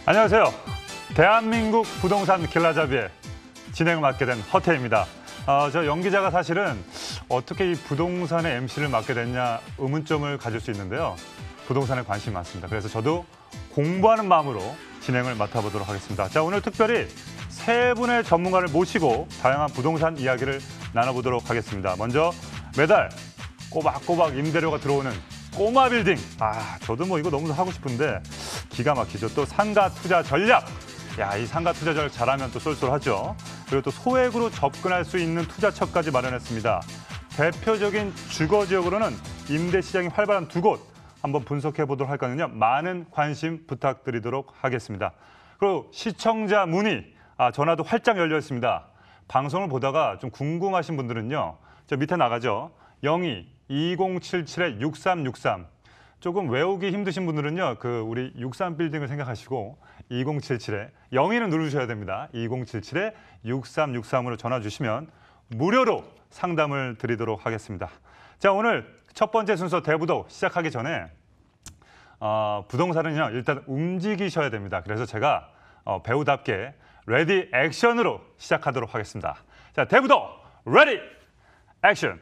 안녕하세요. 대한민국 부동산 길라잡이의 진행을 맡게 된 허태입니다. 저 연기자가 사실은 어떻게 이 부동산의 MC를 맡게 됐냐 의문점을 가질 수 있는데요. 부동산에 관심이 많습니다. 그래서 저도 공부하는 마음으로 진행을 맡아보도록 하겠습니다. 자, 오늘 특별히 세 분의 전문가를 모시고 다양한 부동산 이야기를 나눠보도록 하겠습니다. 먼저 매달 꼬박꼬박 임대료가 들어오는 꼬마 빌딩. 저도 뭐 이거 너무 하고 싶은데 기가 막히죠. 또 상가 투자 전략. 이 상가 투자 전략 잘하면 또 쏠쏠하죠. 그리고 또 소액으로 접근할 수 있는 투자처까지 마련했습니다. 대표적인 주거 지역으로는 임대 시장이 활발한 두 곳 한번 분석해 보도록 할 거는요. 많은 관심 부탁드리도록 하겠습니다. 그리고 시청자 문의, 전화도 활짝 열려 있습니다. 방송을 보다가 좀 궁금하신 분들은요. 저 밑에 나가죠. 02-2077-6363. 조금 외우기 힘드신 분들은요. 우리 63빌딩을 생각하시고 2077에 0는 누르셔야 됩니다. 2077-6363으로 전화 주시면 무료로 상담을 드리도록 하겠습니다. 자, 오늘 첫 번째 순서 대부도 시작하기 전에 부동산은요. 일단 움직이셔야 됩니다. 그래서 제가 배우답게 레디 액션으로 시작하도록 하겠습니다. 자, 대부도 레디 액션!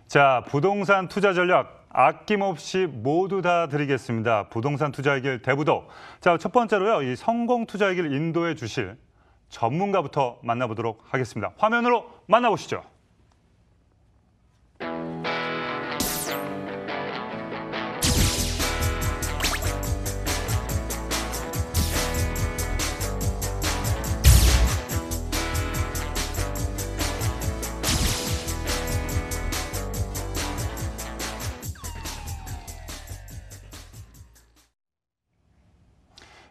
자, 부동산 투자 전략 아낌없이 모두 다 드리겠습니다. 부동산 투자의 길 대부도. 자, 첫 번째로요. 이 성공 투자의 길 인도해 주실 전문가부터 만나보도록 하겠습니다. 화면으로 만나보시죠.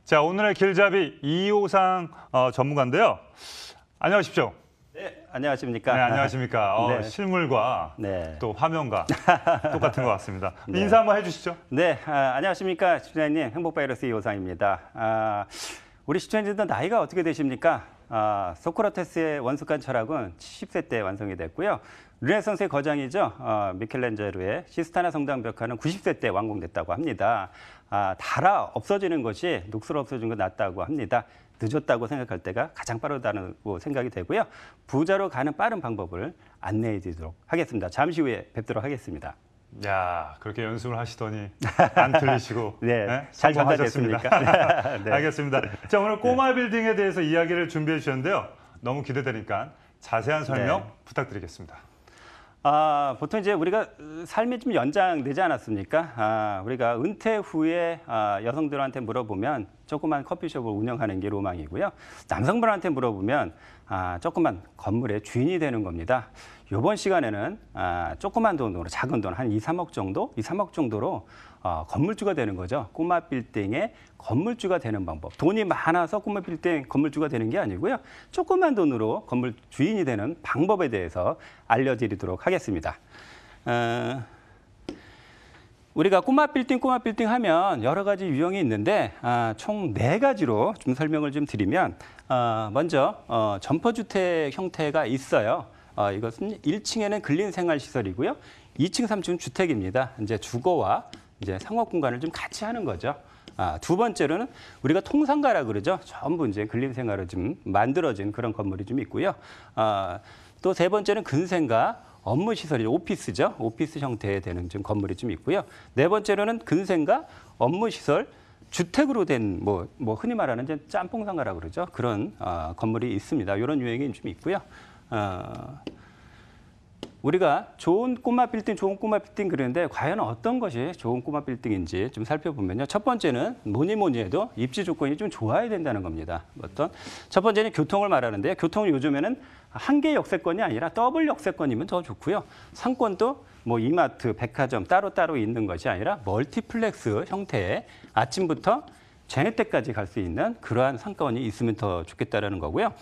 자, 오늘의 길잡이 이호상 전문가인데요. 안녕하십시오. 네, 안녕하십니까. 네, 안녕하십니까. 네. 실물과 또 화면과 똑같은 것 같습니다. 네. 인사 한번 해주시죠. 네, 안녕하십니까. 시청자님, 행복바이러스 이호상입니다. 우리 시청자님들 나이가 어떻게 되십니까? 소크라테스의 원숙한 철학은 70세 때 완성이 됐고요. 르네상스의 거장이죠. 미켈란젤로의 시스타나 성당 벽화는 90세 때 완공됐다고 합니다. 달아 없어지는 것이 녹슬어 없어지는 것 낫다고 합니다. 늦었다고 생각할 때가 가장 빠르다고 생각이 되고요. 부자로 가는 빠른 방법을 안내해 드리도록 하겠습니다. 잠시 후에 뵙도록 하겠습니다. 야, 그렇게 연습을 하시더니 안 틀리시고 네, 잘 전달됐습니까? 네. 알겠습니다. 자, 오늘 꼬마 빌딩에 대해서 이야기를 준비해 주셨는데요. 너무 기대되니까 자세한 설명 부탁드리겠습니다. 보통 이제 우리가 삶이 좀 연장되지 않았습니까? 우리가 은퇴 후에 여성들한테 물어보면 조그만 커피숍을 운영하는 게 로망이고요. 남성분한테 물어보면 조그만 건물의 주인이 되는 겁니다. 이번 시간에는 조그만 돈으로, 작은 돈, 한 2, 3억 정도로 건물주가 되는 거죠. 꼬마 빌딩의 건물주가 되는 방법. 돈이 많아서 꼬마 빌딩 건물주가 되는 게 아니고요. 조그만 돈으로 건물 주인이 되는 방법에 대해서 알려드리도록 하겠습니다. 우리가 꼬마 빌딩 하면 여러 가지 유형이 있는데 총 4가지로 좀 설명을 좀 드리면 먼저 점퍼주택 형태가 있어요. 이것은 1층에는 근린생활시설이고요. 2층, 3층은 주택입니다. 이제 주거와 이제 상업 공간을 좀 같이 하는 거죠. 두 번째로는 우리가 통상가라 그러죠. 전부 이제 근린생활을 좀 만들어진 그런 건물이 좀 있고요. 또 세 번째는 근생가 업무시설이 오피스죠. 오피스 형태의 되는 좀 건물이 좀 있고요. 네 번째로는 근생가 업무시설 주택으로 된 뭐 흔히 말하는 이제 짬뽕상가라 그러죠. 그런 건물이 있습니다. 이런 유형이 좀 있고요. 우리가 좋은 꼬마 빌딩 그러는데 과연 어떤 것이 좋은 꼬마 빌딩인지 좀 살펴보면요. 첫 번째는 뭐니 해도 입지 조건이 좀 좋아야 된다는 겁니다. 첫 번째는 교통을 말하는데요. 교통은 요즘에는 한 개 역세권이 아니라 더블 역세권이면 더 좋고요. 상권도 뭐 이마트, 백화점 따로따로 있는 것이 아니라 멀티플렉스 형태의 아침부터 저녁 때까지 갈 수 있는 그러한 상권이 있으면 더 좋겠다라는 거고요.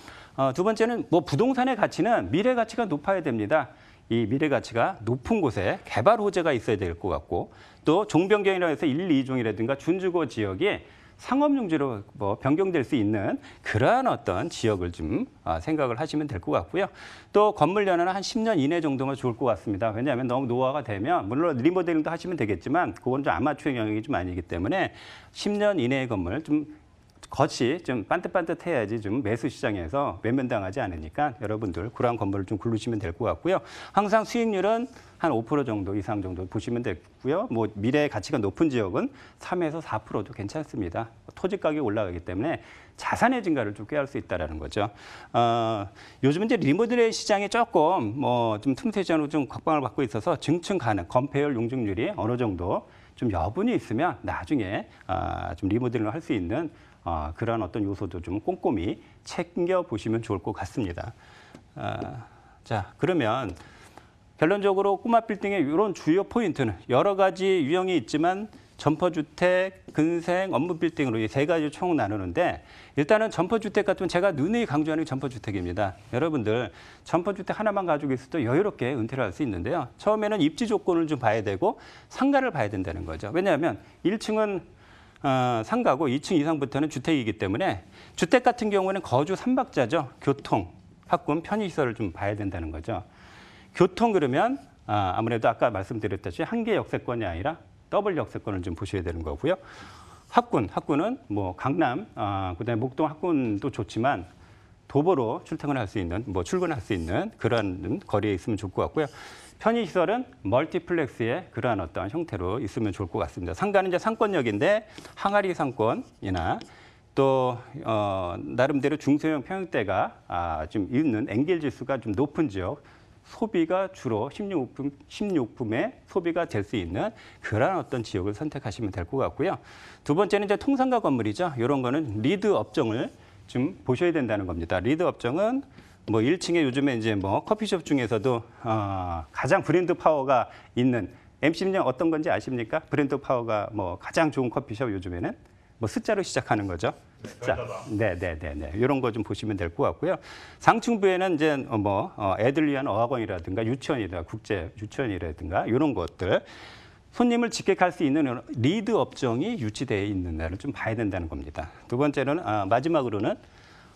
두 번째는 뭐 부동산의 가치는 미래 가치가 높아야 됩니다. 이 미래 가치가 높은 곳에 개발 호재가 있어야 될 것 같고 또 종변경이라고 해서 1, 2종이라든가 준주거 지역이 상업용지로 뭐 변경될 수 있는 그러한 어떤 지역을 좀 생각을 하시면 될 것 같고요. 또 건물 연한은 한 10년 이내 정도면 좋을 것 같습니다. 왜냐하면 너무 노화가 되면 물론 리모델링도 하시면 되겠지만 그건 좀 아마추어 영역이 좀 아니기 때문에 10년 이내의 건물 좀 겉이 좀 반듯반듯해야지 좀 매수 시장에서 외면당하지 않으니까 여러분들 그러한 건물을 좀 고르시면 될 것 같고요. 항상 수익률은 한 5% 정도 이상 정도 보시면 되고요. 뭐 미래 가치가 높은 지역은 3에서 4%도 괜찮습니다. 토지 가격이 올라가기 때문에 자산의 증가를 좀 꾀할 수 있다라는 거죠. 요즘 이제 리모델링 시장이 조금 뭐 좀 틈새 시장으로 좀 각광을 받고 있어서 증축 가능, 건폐율 용적률이 어느 정도 좀 여분이 있으면 나중에 좀 리모델링을 할 수 있는 그런 어떤 요소도 좀 꼼꼼히 챙겨 보시면 좋을 것 같습니다. 자, 그러면 결론적으로 꼬마 빌딩의 이런 주요 포인트는 여러 가지 유형이 있지만 점퍼주택, 근생, 업무 빌딩으로 이 세 가지 총 나누는데 일단은 점퍼주택 같은 제가 누누이 강조하는 게 점퍼주택입니다. 여러분들 점퍼주택 하나만 가지고 있어도 여유롭게 은퇴를 할 수 있는데요. 처음에는 입지 조건을 좀 봐야 되고 상가를 봐야 된다는 거죠. 왜냐하면 1층은 상가고 2층 이상부터는 주택이기 때문에 주택 같은 경우는 거주 3박자죠. 교통, 학군, 편의시설을 좀 봐야 된다는 거죠. 교통 그러면 아무래도 아까 말씀드렸듯이 한 개 역세권이 아니라 더블 역세권을 좀 보셔야 되는 거고요. 학군은 뭐 강남, 그다음에 목동 학군도 좋지만 도보로 출퇴근할 수 있는, 뭐 출근할 수 있는 그런 거리에 있으면 좋을 것 같고요. 편의시설은 멀티플렉스의 그러한 어떤 형태로 있으면 좋을 것 같습니다. 상가는 이제 상권역인데 항아리 상권이나 또 나름대로 중소형 평형대가 좀 있는 엔겔 지수가 좀 높은 지역, 소비가 주로 식료품의 소비가 될 수 있는 그러한 어떤 지역을 선택하시면 될 것 같고요. 두 번째는 이제 통상가 건물이죠. 이런 거는 리드 업종을 좀 보셔야 된다는 겁니다. 리드 업종은 뭐 1층에 요즘에 이제 뭐 커피숍 중에서도 가장 브랜드 파워가 있는 MC는 어떤 건지 아십니까? 브랜드 파워가 뭐 가장 좋은 커피숍 요즘에는 뭐 숫자로 시작하는 거죠. 숫자. 네. 이런 거 좀 보시면 될 것 같고요. 상층부에는 이제 뭐 애들 위한 어학원이라든가 유치원이라든가 국제 유치원이라든가 이런 것들 손님을 직객할 수 있는 리드 업종이 유치되어 있는 날을 좀 봐야 된다는 겁니다. 두 번째는 마지막으로는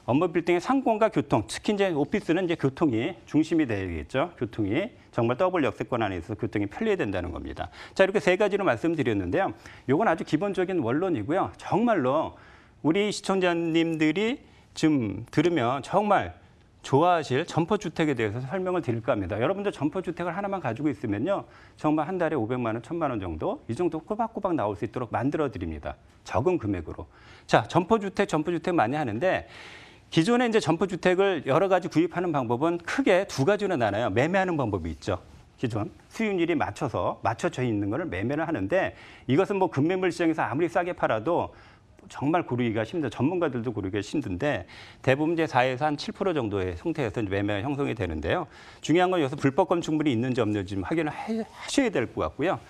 업무 빌딩의 상권과 교통, 특히 이제 오피스는 이제 교통이 중심이 되겠죠. 교통이 정말 더블 역세권 안에 있어서 교통이 편리해야 된다는 겁니다. 자, 이렇게 세 가지로 말씀드렸는데요. 이건 아주 기본적인 원론이고요. 정말로 우리 시청자님들이 좀 들으면 정말 좋아하실 점퍼주택에 대해서 설명을 드릴까 합니다. 여러분들 점퍼주택을 하나만 가지고 있으면요. 정말 한 달에 500만 원, 1000만 원 정도 이 정도 꼬박꼬박 나올 수 있도록 만들어 드립니다. 적은 금액으로. 자, 점퍼주택 많이 하는데 기존에 이제 점퍼주택을 여러 가지 구입하는 방법은 크게 두 가지로 나눠요. 매매하는 방법이 있죠. 기존 수익률이 맞춰져 있는 거를 매매를 하는데 이것은 뭐 급매물 시장에서 아무리 싸게 팔아도 정말 고르기가 힘들어요. 전문가들도 고르기가 힘든데 대부분 이제 4에서 한 7% 정도의 형태에서 매매가 형성이 되는데요. 중요한 건 여기서 불법 건축물이 있는지 없는지 좀 확인을 하셔야 될 것 같고요.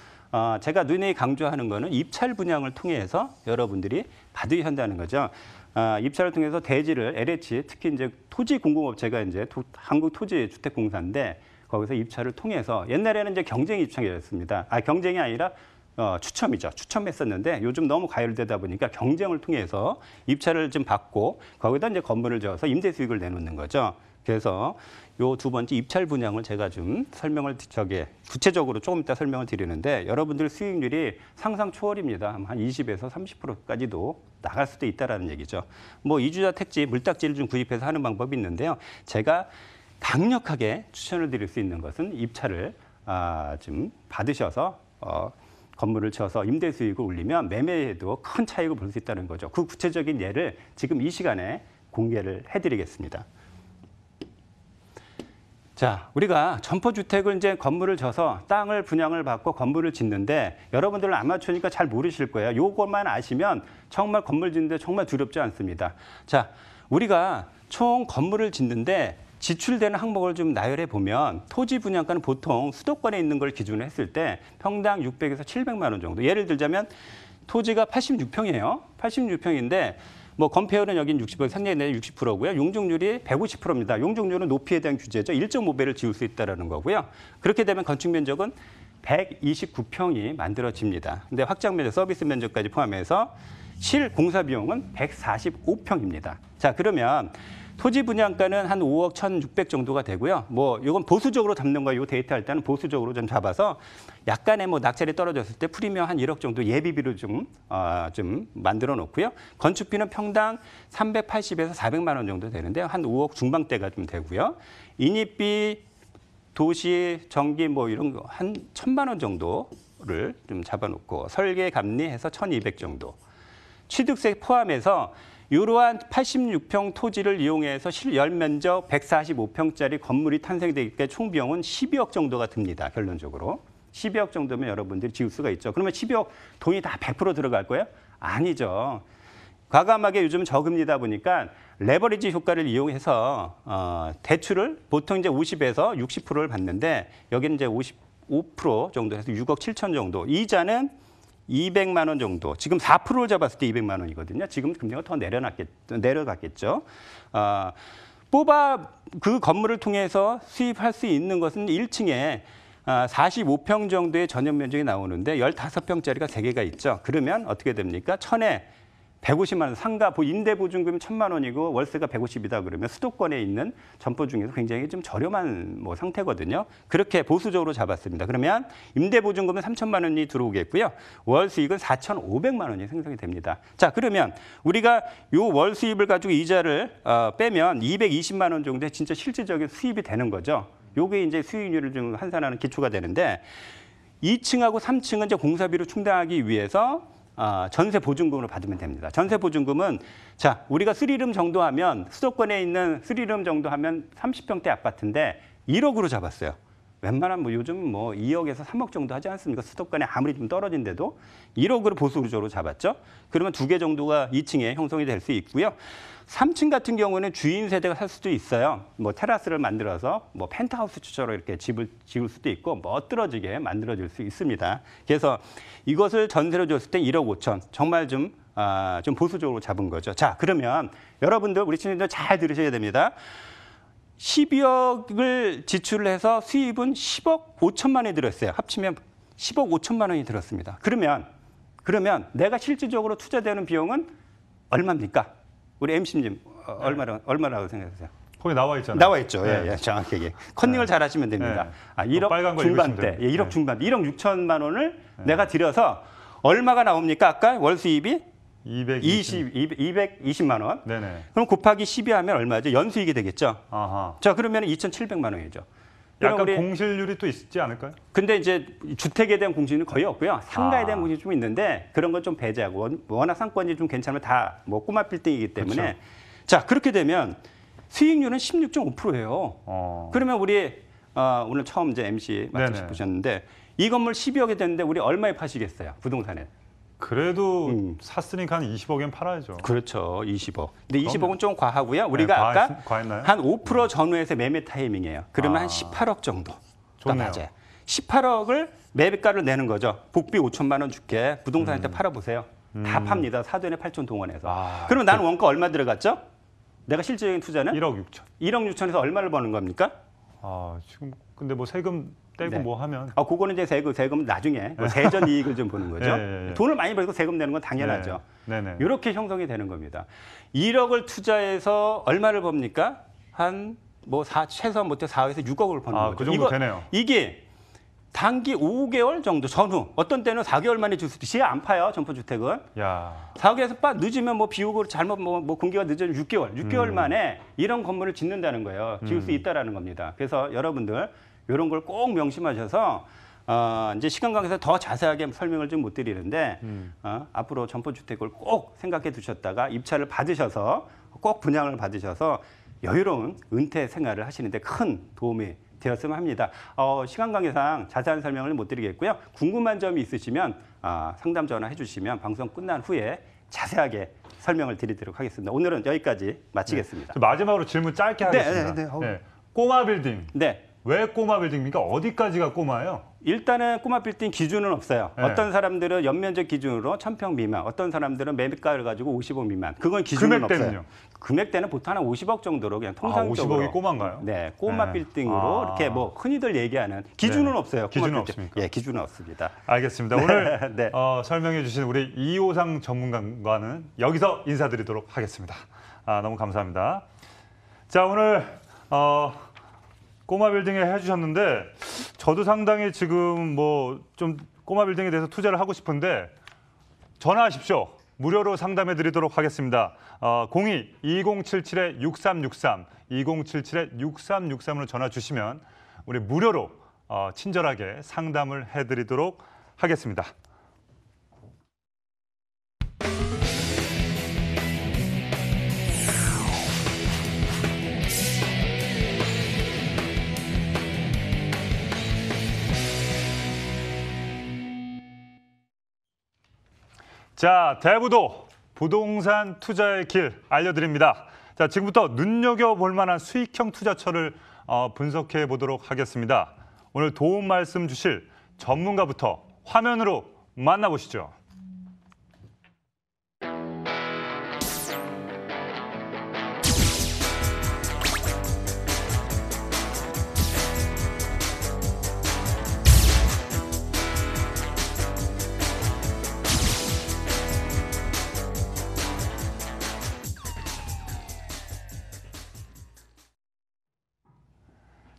제가 누누이 강조하는 거는 입찰 분양을 통해서 여러분들이 받으셔야 한다는 거죠. 입찰을 통해서 대지를 LH, 특히 이제 토지 공급업체가 이제 한국토지주택공사인데 거기서 입찰을 통해서 옛날에는 이제 경쟁 입찰이었습니다. 경쟁이 아니라 추첨이죠. 추첨했었는데 요즘 너무 가열되다 보니까 경쟁을 통해서 입찰을 좀 받고 거기다 이제 건물을 지어서 임대 수익을 내놓는 거죠. 그래서 요 두 번째 입찰 분양을 제가 좀 구체적으로 조금 이따 설명을 드리는데 여러분들 수익률이 상상 초월입니다. 한 20에서 30%까지도 나갈 수도 있다라는 얘기죠. 뭐 이주자 택지, 물딱지를 좀 구입해서 하는 방법이 있는데요. 제가 강력하게 추천을 드릴 수 있는 것은 입찰을 좀 받으셔서 건물을 지어서 임대 수익을 올리면 매매에도 큰 차익을 볼 수 있다는 거죠. 그 구체적인 예를 지금 이 시간에 공개를 해드리겠습니다. 자, 우리가 점퍼주택을 이제 건물을 져서 땅을 분양을 받고 건물을 짓는데 여러분들은 아마추어니까 잘 모르실 거예요. 요것만 아시면 정말 건물 짓는데 정말 두렵지 않습니다. 자, 우리가 총 건물을 짓는데 지출되는 항목을 좀 나열해 보면 토지 분양가는 보통 수도권에 있는 걸 기준으로 했을 때 평당 600에서 700만 원 정도. 예를 들자면 토지가 86평이에요. 86평인데 뭐 건폐율은 여긴 60%, 상당히 내는 60%고요. 용적률이 150%입니다. 용적률은 높이에 대한 규제죠. 1.5배를 지을 수 있다는 거고요. 그렇게 되면 건축 면적은 129평이 만들어집니다. 근데 확장 면적, 서비스 면적까지 포함해서 실 공사 비용은 145평입니다. 자, 그러면 토지 분양가는 한 5억 1,600 정도가 되고요. 뭐 이건 보수적으로 잡는 거예요. 이 데이터 할 때는 보수적으로 좀 잡아서 약간의 뭐 낙찰이 떨어졌을 때 프리미엄 한 1억 정도 예비비로 좀 만들어 놓고요. 건축비는 평당 380에서 400만 원 정도 되는데 한 5억 중반대가 좀 되고요. 인입비, 도시, 전기 뭐 이런 거 한 1,000만 원 정도를 좀 잡아놓고 설계 감리해서 1,200 정도. 취득세 포함해서 이러한 86평 토지를 이용해서 실열 면적 145평짜리 건물이 탄생되기까지 총 비용은 12억 정도가 듭니다. 결론적으로. 12억 정도면 여러분들이 지을 수가 있죠. 그러면 12억 돈이 다 100% 들어갈 거예요? 아니죠. 과감하게 요즘 저금리다 보니까 레버리지 효과를 이용해서 대출을 보통 이제 50에서 60%를 받는데 여기는 이제 55% 정도 해서 6억 7천 정도. 이자는 200만 원 정도. 지금 4%를 잡았을 때 200만 원이거든요. 지금 금리가 더 내려갔겠죠. 뽑아 그 건물을 통해서 수입할 수 있는 것은 1층에 45평 정도의 전용 면적이 나오는데 15평짜리가 3개가 있죠. 그러면 어떻게 됩니까? 1,000에 150만 원, 상가 임대 보증금이 1,000만 원이고 월세가 150이다 그러면 수도권에 있는 점포 중에서 굉장히 좀 저렴한 뭐 상태거든요. 그렇게 보수적으로 잡았습니다. 그러면 임대 보증금은 3,000만 원이 들어오겠고요. 월 수익은 4,500만 원이 생성이 됩니다. 자, 그러면 우리가 요 월 수입을 가지고 이자를 빼면 220만 원 정도의 진짜 실질적인 수입이 되는 거죠. 요게 이제 수익률을 좀 환산하는 기초가 되는데 2층하고 3층은 이제 공사비로 충당하기 위해서 전세 보증금으로 받으면 됩니다. 전세 보증금은 자, 우리가 3룸 정도 하면 수도권에 있는 3룸 정도 하면 30평대 아파트인데 1억으로 잡았어요. 웬만하면 뭐 요즘 뭐 2억에서 3억 정도 하지 않습니까? 수도권에 아무리 좀 떨어진데도 1억으로 보수적으로 잡았죠. 그러면 2개 정도가 2층에 형성이 될 수 있고요. 3층 같은 경우는 주인 세대가 살 수도 있어요. 뭐 테라스를 만들어서 뭐 펜트하우스처럼 이렇게 집을 지을 수도 있고 멋들어지게 만들어질 수 있습니다. 그래서 이것을 전세로 줬을 때 1억 5천. 정말 좀 보수적으로 잡은 거죠. 자, 그러면 여러분들 우리 친구들 잘 들으셔야 됩니다. 12억을 지출을 해서 수입은 10억 5천만 원이 들었어요. 합치면 10억 5천만 원이 들었습니다. 그러면 내가 실질적으로 투자되는 비용은 얼마입니까? 우리 MC님 얼마라고 생각하세요? 거기 나와 있잖아요. 나와 있죠. 네. 예, 정확하게. 컨닝을 잘 하시면 됩니다. 네. 1억 빨간 거 중반대, 읽으시면 1억 중반대, 1억 6천만 원을 내가 들여서 얼마가 나옵니까? 아까 월 수입이 220만 원. 네네. 그럼 곱하기 12 하면 얼마죠? 연수익이 되겠죠. 아하. 자, 그러면 2,700만 원이죠. 약간 공실률이 또 있지 않을까요? 근데 이제 주택에 대한 공시는 거의 없고요. 상가에 대한 공시 좀 있는데 그런 건 좀 배제하고 워낙 상권이 좀 괜찮으면 다 뭐 꼬마 빌딩이기 때문에 그렇죠. 자, 그렇게 되면 수익률은 16.5%예요. 그러면 우리 오늘 처음 이제 MC 네네. 보셨는데 이 건물 12억이 됐는데 우리 얼마에 파시겠어요? 부동산에. 그래도 샀으니까 한 20억엔 팔아야죠. 그렇죠. 20억. 근데 그럼요. 20억은 좀 과하고요. 우리가 네, 아까 과했나요? 한 5% 전후에서 매매 타이밍이에요. 그러면 한 18억 정도. 좋네요. 맞아요. 18억을 매매가를 내는 거죠. 복비 5천만 원 줄게. 부동산한테 팔아보세요. 다 팝니다. 사돈에 8천 동원해서. 그러면 나는 원가 얼마 들어갔죠? 내가 실질적인 투자는 1억 6천. 1억 6천에서 얼마를 버는 겁니까? 지금 근데 뭐 세금 떼고 네. 뭐 하면 그거는 이제 세금 나중에 뭐 세전 이익을 좀 보는 거죠. 예. 돈을 많이 벌고 세금 내는 건 당연하죠. 네네. 이렇게 형성이 되는 겁니다. 1억을 투자해서 얼마를 법니까? 한 뭐 최소한 못해 4에서 6억을 버는 거죠. 그 정도 되네요. 이게 단기 5개월 정도 전후, 어떤 때는 4개월 만에 줄 수도 시에 안 파요, 점포주택은. 야. 4개월에서 늦으면 뭐 비용으로 잘못 뭐 공기가 늦으면 6개월 만에 이런 건물을 짓는다는 거예요. 지을 수 있다라는 겁니다. 그래서 여러분들 이런 걸 꼭 명심하셔서 이제 시간 관계에서 더 자세하게 설명을 좀 못 드리는데 앞으로 점포주택을 꼭 생각해 두셨다가 입찰을 받으셔서 꼭 분양을 받으셔서 여유로운 은퇴 생활을 하시는데 큰 도움이 되었으면 합니다. 시간 관계상 자세한 설명을 못 드리겠고요. 궁금한 점이 있으시면 상담 전화해 주시면 방송 끝난 후에 자세하게 설명을 드리도록 하겠습니다. 오늘은 여기까지 마치겠습니다. 네. 마지막으로 질문 짧게 하겠습니다. 네. 꼬마 빌딩. 네. 왜 꼬마 빌딩입니까? 어디까지가 꼬마예요? 일단은 꼬마 빌딩 기준은 없어요. 네. 어떤 사람들은 연면적 기준으로 1,000평 미만, 어떤 사람들은 매매가를 가지고 50억 미만. 그건 기준은 금액대는요? 없어요. 금액대는 보통 한 50억 정도로 그냥 통상적으로. 50억이 꼬마인가요? 네, 꼬마 네. 빌딩으로 이렇게 뭐 흔히들 얘기하는 기준은 네. 없어요. 꼬마 기준은 빌딩. 없습니까? 예, 기준은 없습니다. 알겠습니다. 오늘 네. 설명해 주신 우리 이호상 전문가와는 여기서 인사드리도록 하겠습니다. 너무 감사합니다. 자, 오늘 꼬마 빌딩에 해주셨는데 저도 상당히 지금 뭐 좀 꼬마 빌딩에 대해서 투자를 하고 싶은데 전화하십시오. 무료로 상담해 드리도록 하겠습니다. 02-2077-6363, 2077-6363으로 전화 주시면 우리 무료로 친절하게 상담을 해드리도록 하겠습니다. 자, 대부도 부동산 투자의 길 알려드립니다. 자, 지금부터 눈여겨볼 만한 수익형 투자처를 분석해 보도록 하겠습니다. 오늘 도움 말씀 주실 전문가부터 화면으로 만나보시죠.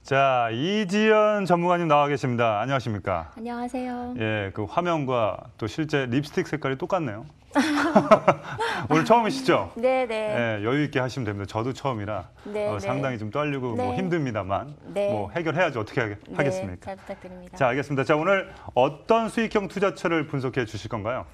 자, 이지연 전문가님 나와 계십니다. 안녕하십니까? 안녕하세요. 예, 그 화면과 또 실제 립스틱 색깔이 똑같네요. 오늘 처음이시죠? 네네. 예, 여유 있게 하시면 됩니다. 저도 처음이라 네, 상당히 좀 떨리고 뭐 네. 힘듭니다만 네. 뭐 해결해야죠. 어떻게 하겠습니까? 네, 잘 부탁드립니다. 자, 알겠습니다. 자, 오늘 어떤 수익형 투자처를 분석해 주실 건가요?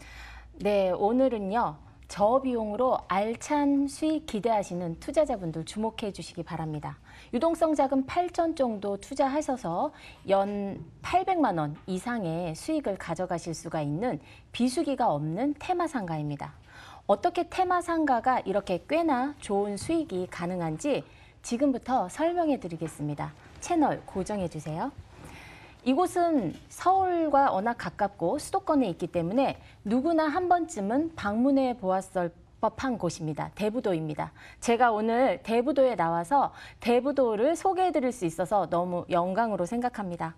네, 오늘은요. 저비용으로 알찬 수익 기대하시는 투자자분들 주목해 주시기 바랍니다. 유동성 자금 8천 정도 투자하셔서 연 800만 원 이상의 수익을 가져가실 수가 있는 비수기가 없는 테마상가입니다. 어떻게 테마상가가 이렇게 꽤나 좋은 수익이 가능한지 지금부터 설명해 드리겠습니다. 채널 고정해 주세요. 이곳은 서울과 워낙 가깝고 수도권에 있기 때문에 누구나 한 번쯤은 방문해 보았을 법한 곳입니다. 대부도입니다. 제가 오늘 대부도에 나와서 대부도를 소개해 드릴 수 있어서 너무 영광으로 생각합니다.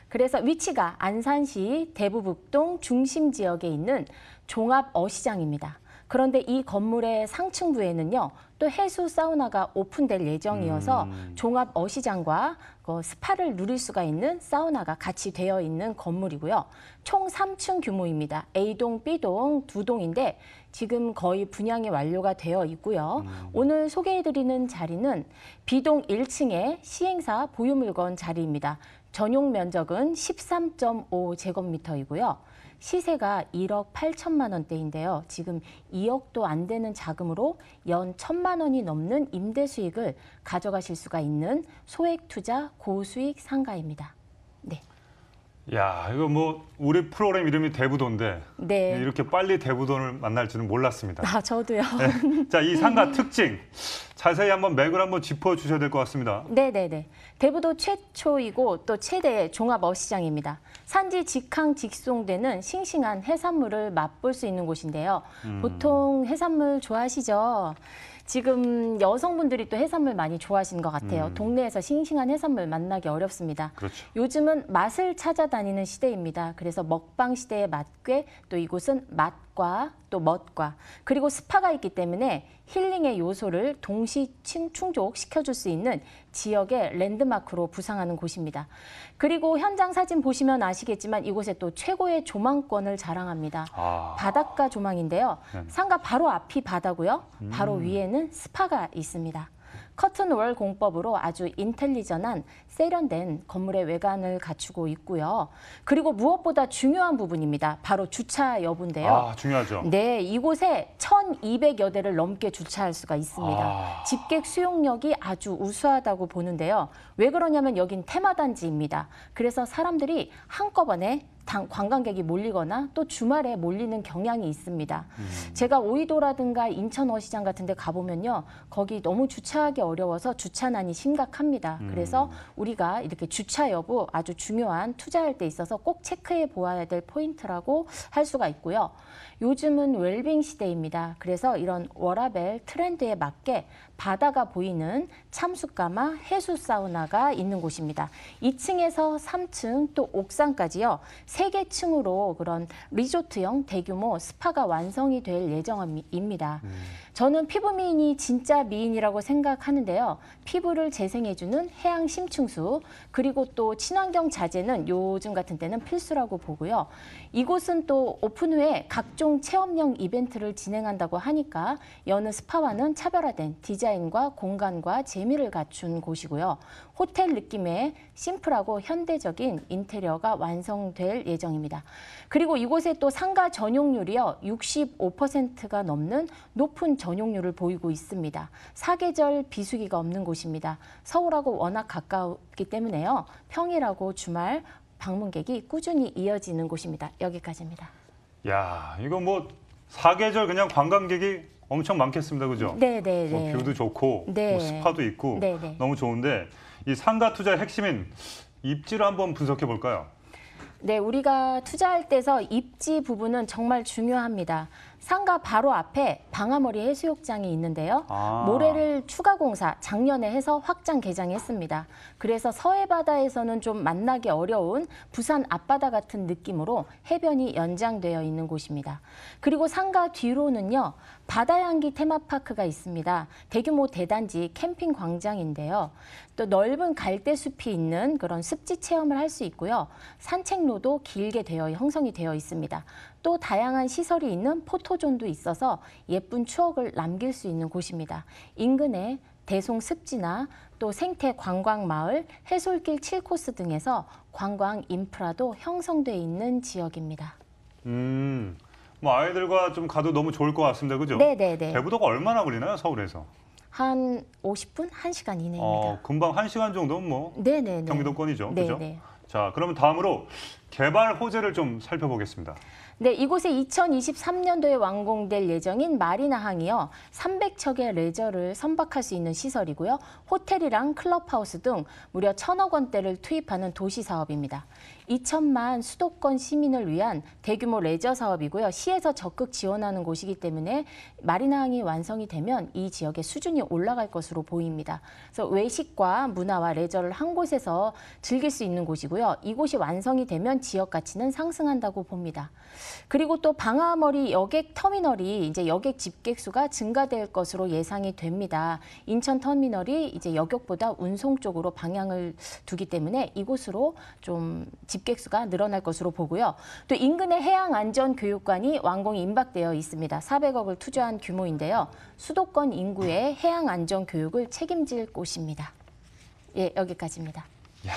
그래서 위치가 안산시 대부북동 중심 지역에 있는 종합 어시장입니다. 그런데 이 건물의 상층부에는요, 또 해수 사우나가 오픈될 예정이어서 종합 어시장과 스파를 누릴 수가 있는 사우나가 같이 되어 있는 건물이고요. 총 3층 규모입니다. A동, B동 두 동인데 지금 거의 분양이 완료가 되어 있고요. 오늘 소개해드리는 자리는 B동 1층의 시행사 보유물건 자리입니다. 전용 면적은 13.5제곱미터이고요. 시세가 1억 8천만 원대인데요. 지금 2억도 안 되는 자금으로 연 1,000만 원이 넘는 임대 수익을 가져가실 수가 있는 소액 투자 고수익 상가입니다. 네. 야, 이거 뭐 우리 프로그램 이름이 대부도인데 네. 이렇게 빨리 대부도를 만날 줄은 몰랐습니다. 저도요. 네. 자, 이 상가 특징 자세히 한번 맥을 한번 짚어 주셔야 될 것 같습니다. 네네네. 대부도 최초이고 또 최대의 종합 어시장입니다. 산지 직항 직송되는 싱싱한 해산물을 맛볼 수 있는 곳인데요. 보통 해산물 좋아하시죠? 지금 여성분들이 또 해산물 많이 좋아하시는 것 같아요. 동네에서 싱싱한 해산물 만나기 어렵습니다. 그렇죠. 요즘은 맛을 찾아다니는 시대입니다. 그래서 먹방 시대의 맛괴, 또 이곳은 맛과 또 멋과 그리고 스파가 있기 때문에 힐링의 요소를 동시 충족시켜줄 수 있는 지역의 랜드마크로 부상하는 곳입니다. 그리고 현장 사진 보시면 아시겠지만 이곳에 또 최고의 조망권을 자랑합니다. 바닷가 조망인데요. 네. 상가 바로 앞이 바다고요. 바로 위에는 스파가 있습니다. 커튼월 공법으로 아주 인텔리전한 세련된 건물의 외관을 갖추고 있고요. 그리고 무엇보다 중요한 부분입니다. 바로 주차 여부인데요. 중요하죠. 네, 이곳에 1,200여 대를 넘게 주차할 수가 있습니다. 집객 수용력이 아주 우수하다고 보는데요. 왜 그러냐면 여긴 테마단지입니다. 그래서 사람들이 한꺼번에 관광객이 몰리거나 또 주말에 몰리는 경향이 있습니다. 제가 오이도라든가 인천 어시장 같은 데 가보면요. 거기 너무 주차하기 어려워서 주차난이 심각합니다. 그래서 우리가 이렇게 주차 여부 아주 중요한 투자할 때 있어서 꼭 체크해 보아야 될 포인트라고 할 수가 있고요. 요즘은 웰빙 시대입니다. 그래서 이런 워라밸 트렌드에 맞게 바다가 보이는 참숯가마 해수 사우나가 있는 곳입니다. 2층에서 3층 또 옥상까지요. 3개 층으로 그런 리조트형 대규모 스파가 완성이 될 예정입니다. 저는 피부 미인이 진짜 미인이라고 생각하는데요. 피부를 재생해주는 해양 심층수 그리고 또 친환경 자재는 요즘 같은 때는 필수라고 보고요. 이곳은 또 오픈 후에 각종 체험형 이벤트를 진행한다고 하니까 여느 스파와는 차별화된 디자인과 공간과 재미를 갖춘 곳이고요. 호텔 느낌의 심플하고 현대적인 인테리어가 완성될 예정입니다. 그리고 이곳에 또 상가 전용률이요. 65%가 넘는 높은 전용률을 보이고 있습니다. 사계절 비수기가 없는 곳입니다. 서울하고 워낙 가까웠기 때문에요. 평일하고 주말 방문객이 꾸준히 이어지는 곳입니다. 여기까지입니다. 야, 이거 뭐 사계절 그냥 관광객이 엄청 많겠습니다. 그죠? 네네네. 뭐 뷰도 좋고 네. 뭐 스파도 있고 네네. 너무 좋은데 이 상가 투자의 핵심인 입지를 한번 분석해 볼까요? 네, 우리가 투자할 때서 입지 부분은 정말 중요합니다. 상가 바로 앞에 방아머리 해수욕장이 있는데요. 모래를 추가 공사 작년에 해서 확장 개장했습니다. 그래서 서해바다에서는 좀 만나기 어려운 부산 앞바다 같은 느낌으로 해변이 연장되어 있는 곳입니다. 그리고 상가 뒤로는요. 바다향기 테마파크가 있습니다. 대규모 대단지 캠핑 광장인데요. 또 넓은 갈대숲이 있는 그런 습지 체험을 할 수 있고요. 산책로도 길게 형성이 되어 있습니다. 또 다양한 시설이 있는 포토존도 있어서 예쁜 추억을 남길 수 있는 곳입니다. 인근에 대송 습지나 또 생태 관광 마을, 해솔길 7코스 등에서 관광 인프라도 형성돼 있는 지역입니다. 뭐 아이들과 좀 가도 너무 좋을 것 같습니다. 그죠? 네네네. 대부도가 얼마나 걸리나요, 서울에서? 한 50분, 1시간 이내입니다. 금방 1시간 정도면 뭐 네네네. 경기도권이죠. 그죠? 네네. 자, 그러면 다음으로 개발 호재를 좀 살펴보겠습니다. 네, 이곳에 2023년도에 완공될 예정인 마리나항이요. 300척의 레저를 선박할 수 있는 시설이고요. 호텔이랑 클럽하우스 등 무려 1,000억 원대를 투입하는 도시 사업입니다. 2천만 수도권 시민을 위한 대규모 레저 사업이고요. 시에서 적극 지원하는 곳이기 때문에 마리나항이 완성이 되면 이 지역의 수준이 올라갈 것으로 보입니다. 그래서 외식과 문화와 레저를 한 곳에서 즐길 수 있는 곳이고요. 이곳이 완성이 되면 지역 가치는 상승한다고 봅니다. 그리고 또 방아머리 여객 터미널이 이제 여객 집객 수가 증가될 것으로 예상이 됩니다. 인천 터미널이 이제 여객보다 운송 쪽으로 방향을 두기 때문에 이곳으로 좀 집객 수가 늘어날 것으로 보고요. 또 인근의 해양안전교육관이 완공이 임박되어 있습니다. 400억을 투자한 규모인데요. 수도권 인구의 해양안전교육을 책임질 곳입니다. 예, 여기까지입니다. 야,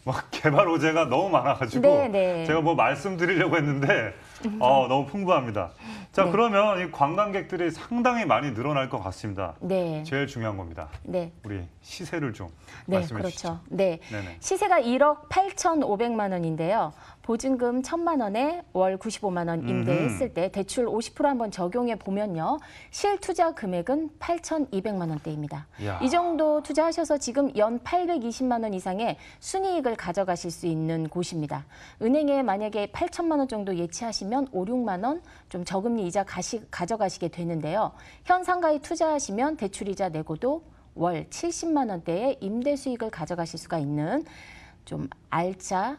뭐 개발 호재가 너무 많아가지고 네네. 제가 뭐 말씀드리려고 했는데 너무 풍부합니다. 자, 네. 그러면 이 관광객들이 상당히 많이 늘어날 것 같습니다. 네. 제일 중요한 겁니다. 네. 우리 시세를 좀 네, 말씀해 주시죠. 그렇죠. 네. 네네. 시세가 1억 8,500만 원인데요. 보증금 1,000만 원에 월 95만 원 임대했을 때 대출 50% 한번 적용해 보면요. 실투자 금액은 8,200만 원대입니다. 이야. 이 정도 투자하셔서 지금 연 820만 원 이상의 순이익을 가져가실 수 있는 곳입니다. 은행에 만약에 8천만 원 정도 예치하시면 5, 6만 원 좀 저금리 이자 가져가시게 되는데요. 현 상가에 투자하시면 대출이자 내고도 월 70만 원대의 임대 수익을 가져가실 수가 있는 좀 알짜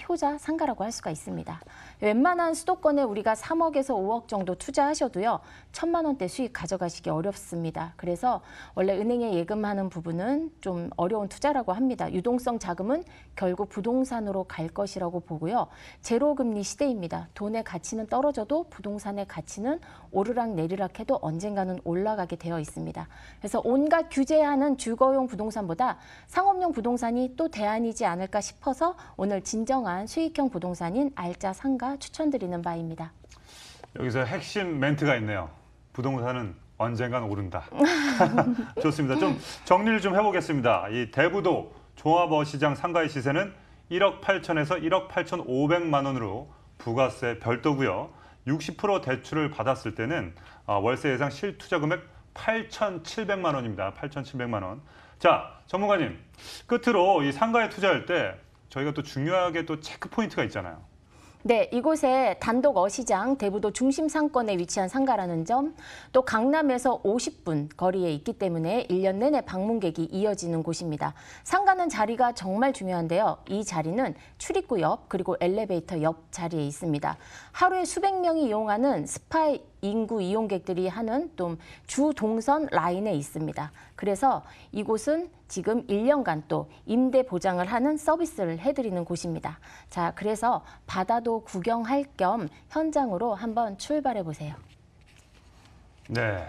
효자 상가라고 할 수가 있습니다. 웬만한 수도권에 우리가 3억에서 5억 정도 투자하셔도요. 1,000만 원대 수익 가져가시기 어렵습니다. 그래서 원래 은행에 예금하는 부분은 좀 어려운 투자라고 합니다. 유동성 자금은 결국 부동산으로 갈 것이라고 보고요. 제로금리 시대입니다. 돈의 가치는 떨어져도 부동산의 가치는 오르락 내리락 해도 언젠가는 올라가게 되어 있습니다. 그래서 온갖 규제하는 주거용 부동산보다 상업용 부동산이 또 대안이지 않을까 싶어서 오늘 진정한 수익형 부동산인 알짜 상가 추천드리는 바입니다. 여기서 핵심 멘트가 있네요. 부동산은 언젠간 오른다. 좋습니다. 좀 정리를 좀 해보겠습니다. 이 대부도 종합어시장 상가의 시세는 1억 8천에서 1억 8,500만 원으로 부가세 별도고요. 60% 대출을 받았을 때는 월세 예상 실투자 금액 8,700만 원입니다. 8,700만 원. 자, 전문가님, 끝으로 이 상가에 투자할 때 저희가 또 중요하게 또 체크 포인트가 있잖아요. 네, 이곳에 단독 어시장, 대부도 중심 상권에 위치한 상가라는 점, 또 강남에서 50분 거리에 있기 때문에 1년 내내 방문객이 이어지는 곳입니다. 상가는 자리가 정말 중요한데요. 이 자리는 출입구 옆 그리고 엘리베이터 옆 자리에 있습니다. 하루에 수백 명이 이용하는 스파 인구 이용객들이 하는 또 주 동선 라인에 있습니다. 그래서 이곳은 지금 1년간 또 임대 보장을 하는 서비스를 해드리는 곳입니다. 자, 그래서 바다도 구경할 겸 현장으로 한번 출발해 보세요. 네.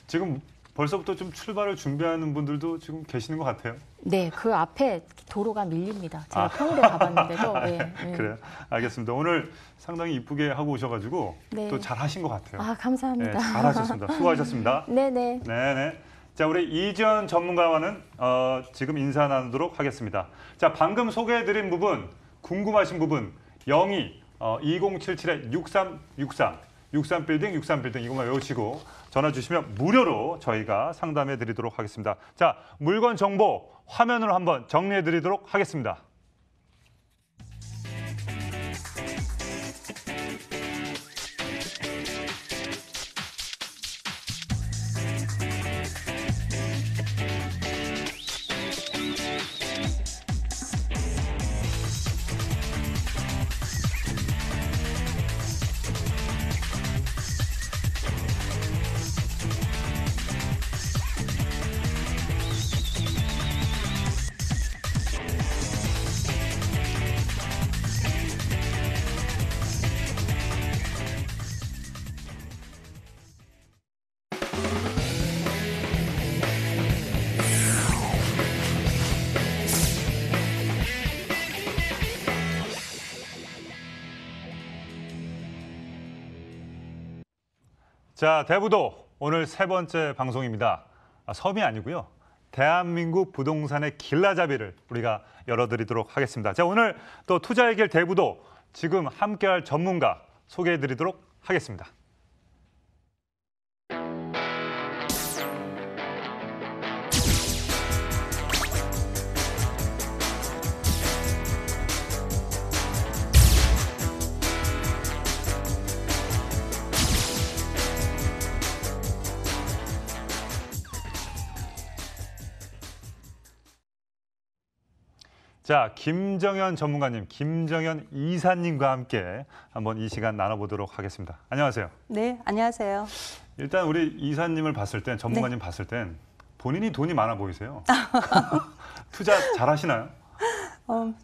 지금 벌써부터 좀 출발을 준비하는 분들도 지금 계시는 것 같아요. 네, 그 앞에 도로가 밀립니다. 제가 평일에 가봤는데도. 네, 네. 그래요. 알겠습니다. 오늘 상당히 이쁘게 하고 오셔가지고 네. 또 잘하신 것 같아요. 아, 감사합니다. 네, 잘하셨습니다. 수고하셨습니다. 네네. 네네. 자, 우리 이지연 전문가와는 지금 인사 나누도록 하겠습니다. 자, 방금 소개해드린 부분, 궁금하신 부분 02-2077-6363 63빌딩 63빌딩 이것만 외우시고 전화 주시면 무료로 저희가 상담해 드리도록 하겠습니다. 자, 물건 정보 화면으로 한번 정리해 드리도록 하겠습니다. 자, 대부도 오늘 세 번째 방송입니다. 섬이 아니고요. 대한민국 부동산의 길라잡이를 우리가 열어드리도록 하겠습니다. 자, 오늘 또 투자 해결 대부도 지금 함께할 전문가 소개해드리도록 하겠습니다. 자, 김정현 전문가님, 김정현 이사님과 함께 한번 이 시간 나눠보도록 하겠습니다. 안녕하세요. 네, 안녕하세요. 일단 우리 이사님을 봤을 땐, 전문가님 봤을 땐 본인이 돈이 많아 보이세요. 투자 잘하시나요?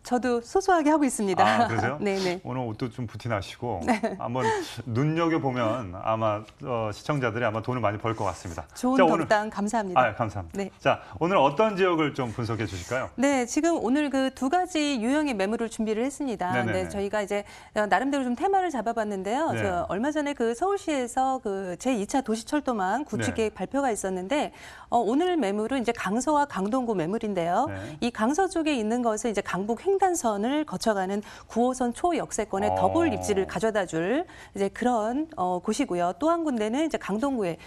저도 소소하게 하고 있습니다. 아, 그러세요? 네네. 오늘 옷도 좀 부티나시고 한번 눈여겨보면 아마 시청자들이 아마 돈을 많이 벌 것 같습니다. 좋은 자, 덕담 감사합니다. 아, 감사합니다. 네. 자, 오늘 어떤 지역을 좀 분석해 주실까요? 네, 지금 오늘 그 두 가지 유형의 매물을 준비를 했습니다. 네네네. 네, 저희가 이제 나름대로 좀 테마를 잡아봤는데요. 네. 저 얼마 전에 그 서울시에서 그 제2차 도시철도망 구축 계획 발표가 있었는데 오늘 매물은 이제 강서와 강동구 매물인데요. 네. 이 강서 쪽에 있는 것은 이제 강북 횡단선을 거쳐가는 9호선 초역세권의 더블 입지를 가져다줄 이제 그런 곳이고요. 또 한 군데는 이제 강동구에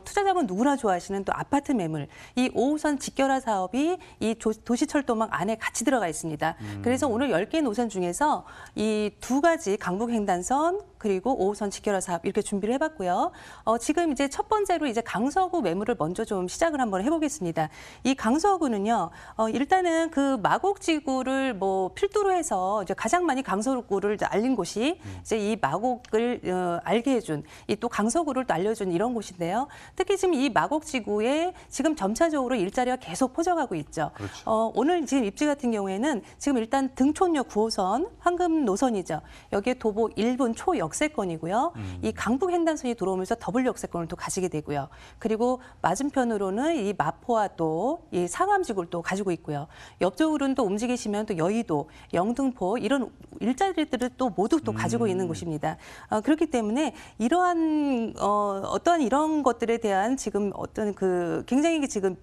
투자자분 누구나 좋아하시는 또 아파트 매물, 이 5호선 직결화 사업이 이 도시철도망 안에 같이 들어가 있습니다. 그래서 오늘 10개 노선 중에서 이 두 가지 강북 횡단선 그리고 5호선 직결화 사업 이렇게 준비를 해봤고요. 지금 이제 첫 번째로 이제 강서구 매물을 먼저 좀 시작을 한번 해보겠습니다. 이 강서구는요, 일단은 그 마곡지구를 뭐 필두로 해서 이제 가장 많이 강서구를 이제 알린 곳이 이제 이 마곡을 알게 해준 이 또 강서구를 또 알려준 이런 곳인데요. 특히 지금 이 마곡지구에 지금 점차적으로 일자리가 계속 퍼져가고 있죠. 그렇죠. 오늘 지금 입지 같은 경우에는 지금 일단 등촌역 9호선 황금 노선이죠. 여기에 도보 1분 초역 역세권이고요. 이 강북 횡단선이 들어오면서 더블 역세권을 또 가지게 되고요. 그리고 맞은편으로는 이 마포와 또 이 상암지구를 또 가지고 있고요. 옆쪽으로는 또 움직이시면 또 여의도, 영등포 이런 일자리들을 또 모두 또 가지고 있는 곳입니다. 그렇기 때문에 이러한 어떠한 이런 것들에 대한 지금 어떤 그 굉장히 지금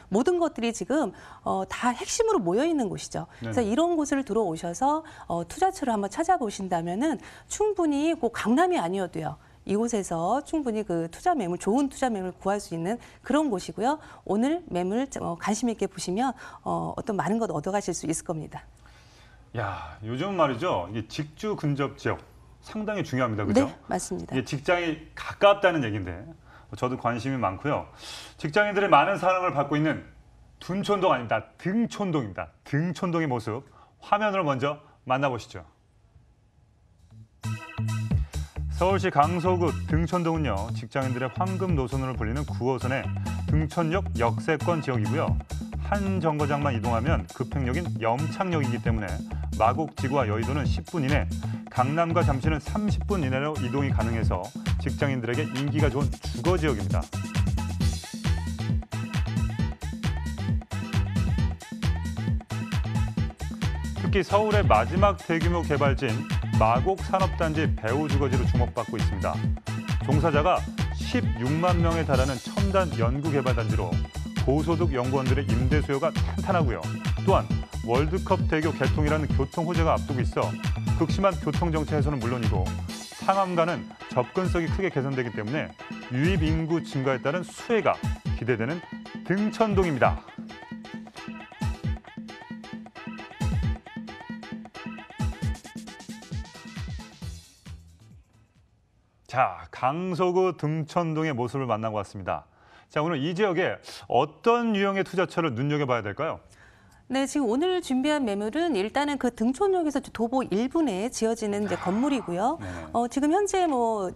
모든 것들이 지금 다 핵심으로 모여 있는 곳이죠. 그래서 이런 곳을 들어오셔서 투자처를 한번 찾아보신다면은 충분히 꼭 강남이 아니어도요. 이곳에서 충분히 그 투자 매물, 좋은 투자 매물을 구할 수 있는 그런 곳이고요. 오늘 매물 관심 있게 보시면 어떤 많은 것 얻어가실 수 있을 겁니다. 야, 요즘 말이죠. 이게 직주 근접 지역 상당히 중요합니다. 그죠? 네, 맞습니다. 이게 직장이 가깝다는 얘기인데 저도 관심이 많고요. 직장인들의 많은 사랑을 받고 있는 둔촌동 아닙니다. 등촌동입니다. 등촌동의 모습 화면으로 먼저 만나보시죠. 서울시 강서구 등촌동은요. 직장인들의 황금 노선으로 불리는 9호선의 등촌역 역세권 지역이고요. 한 정거장만 이동하면 급행역인 염창역이기 때문에 마곡, 지구와 여의도는 10분 이내, 강남과 잠시는 30분 이내로 이동이 가능해서 직장인들에게 인기가 좋은 주거 지역입니다. 특히 서울의 마지막 대규모 개발지인 마곡 산업단지 배후주거지로 주목받고 있습니다. 종사자가 16만 명에 달하는 첨단 연구개발단지로 고소득 연구원들의 임대 수요가 탄탄하고요. 또한 월드컵 대교 개통이라는 교통 호재가 앞두고 있어 극심한 교통정체 해소는 물론이고 상암과는 접근성이 크게 개선되기 때문에 유입 인구 증가에 따른 수혜가 기대되는 등촌동입니다. 자, 강서구 등촌동의 모습을 만나고 왔습니다. 자, 오늘 이 지역에 어떤 유형의 투자처를 눈여겨봐야 될까요? 네, 지금 오늘 준비한 매물은 일단은 그 등촌역에서 도보 1분에 지어지는 이제 건물이고요. 지금 현재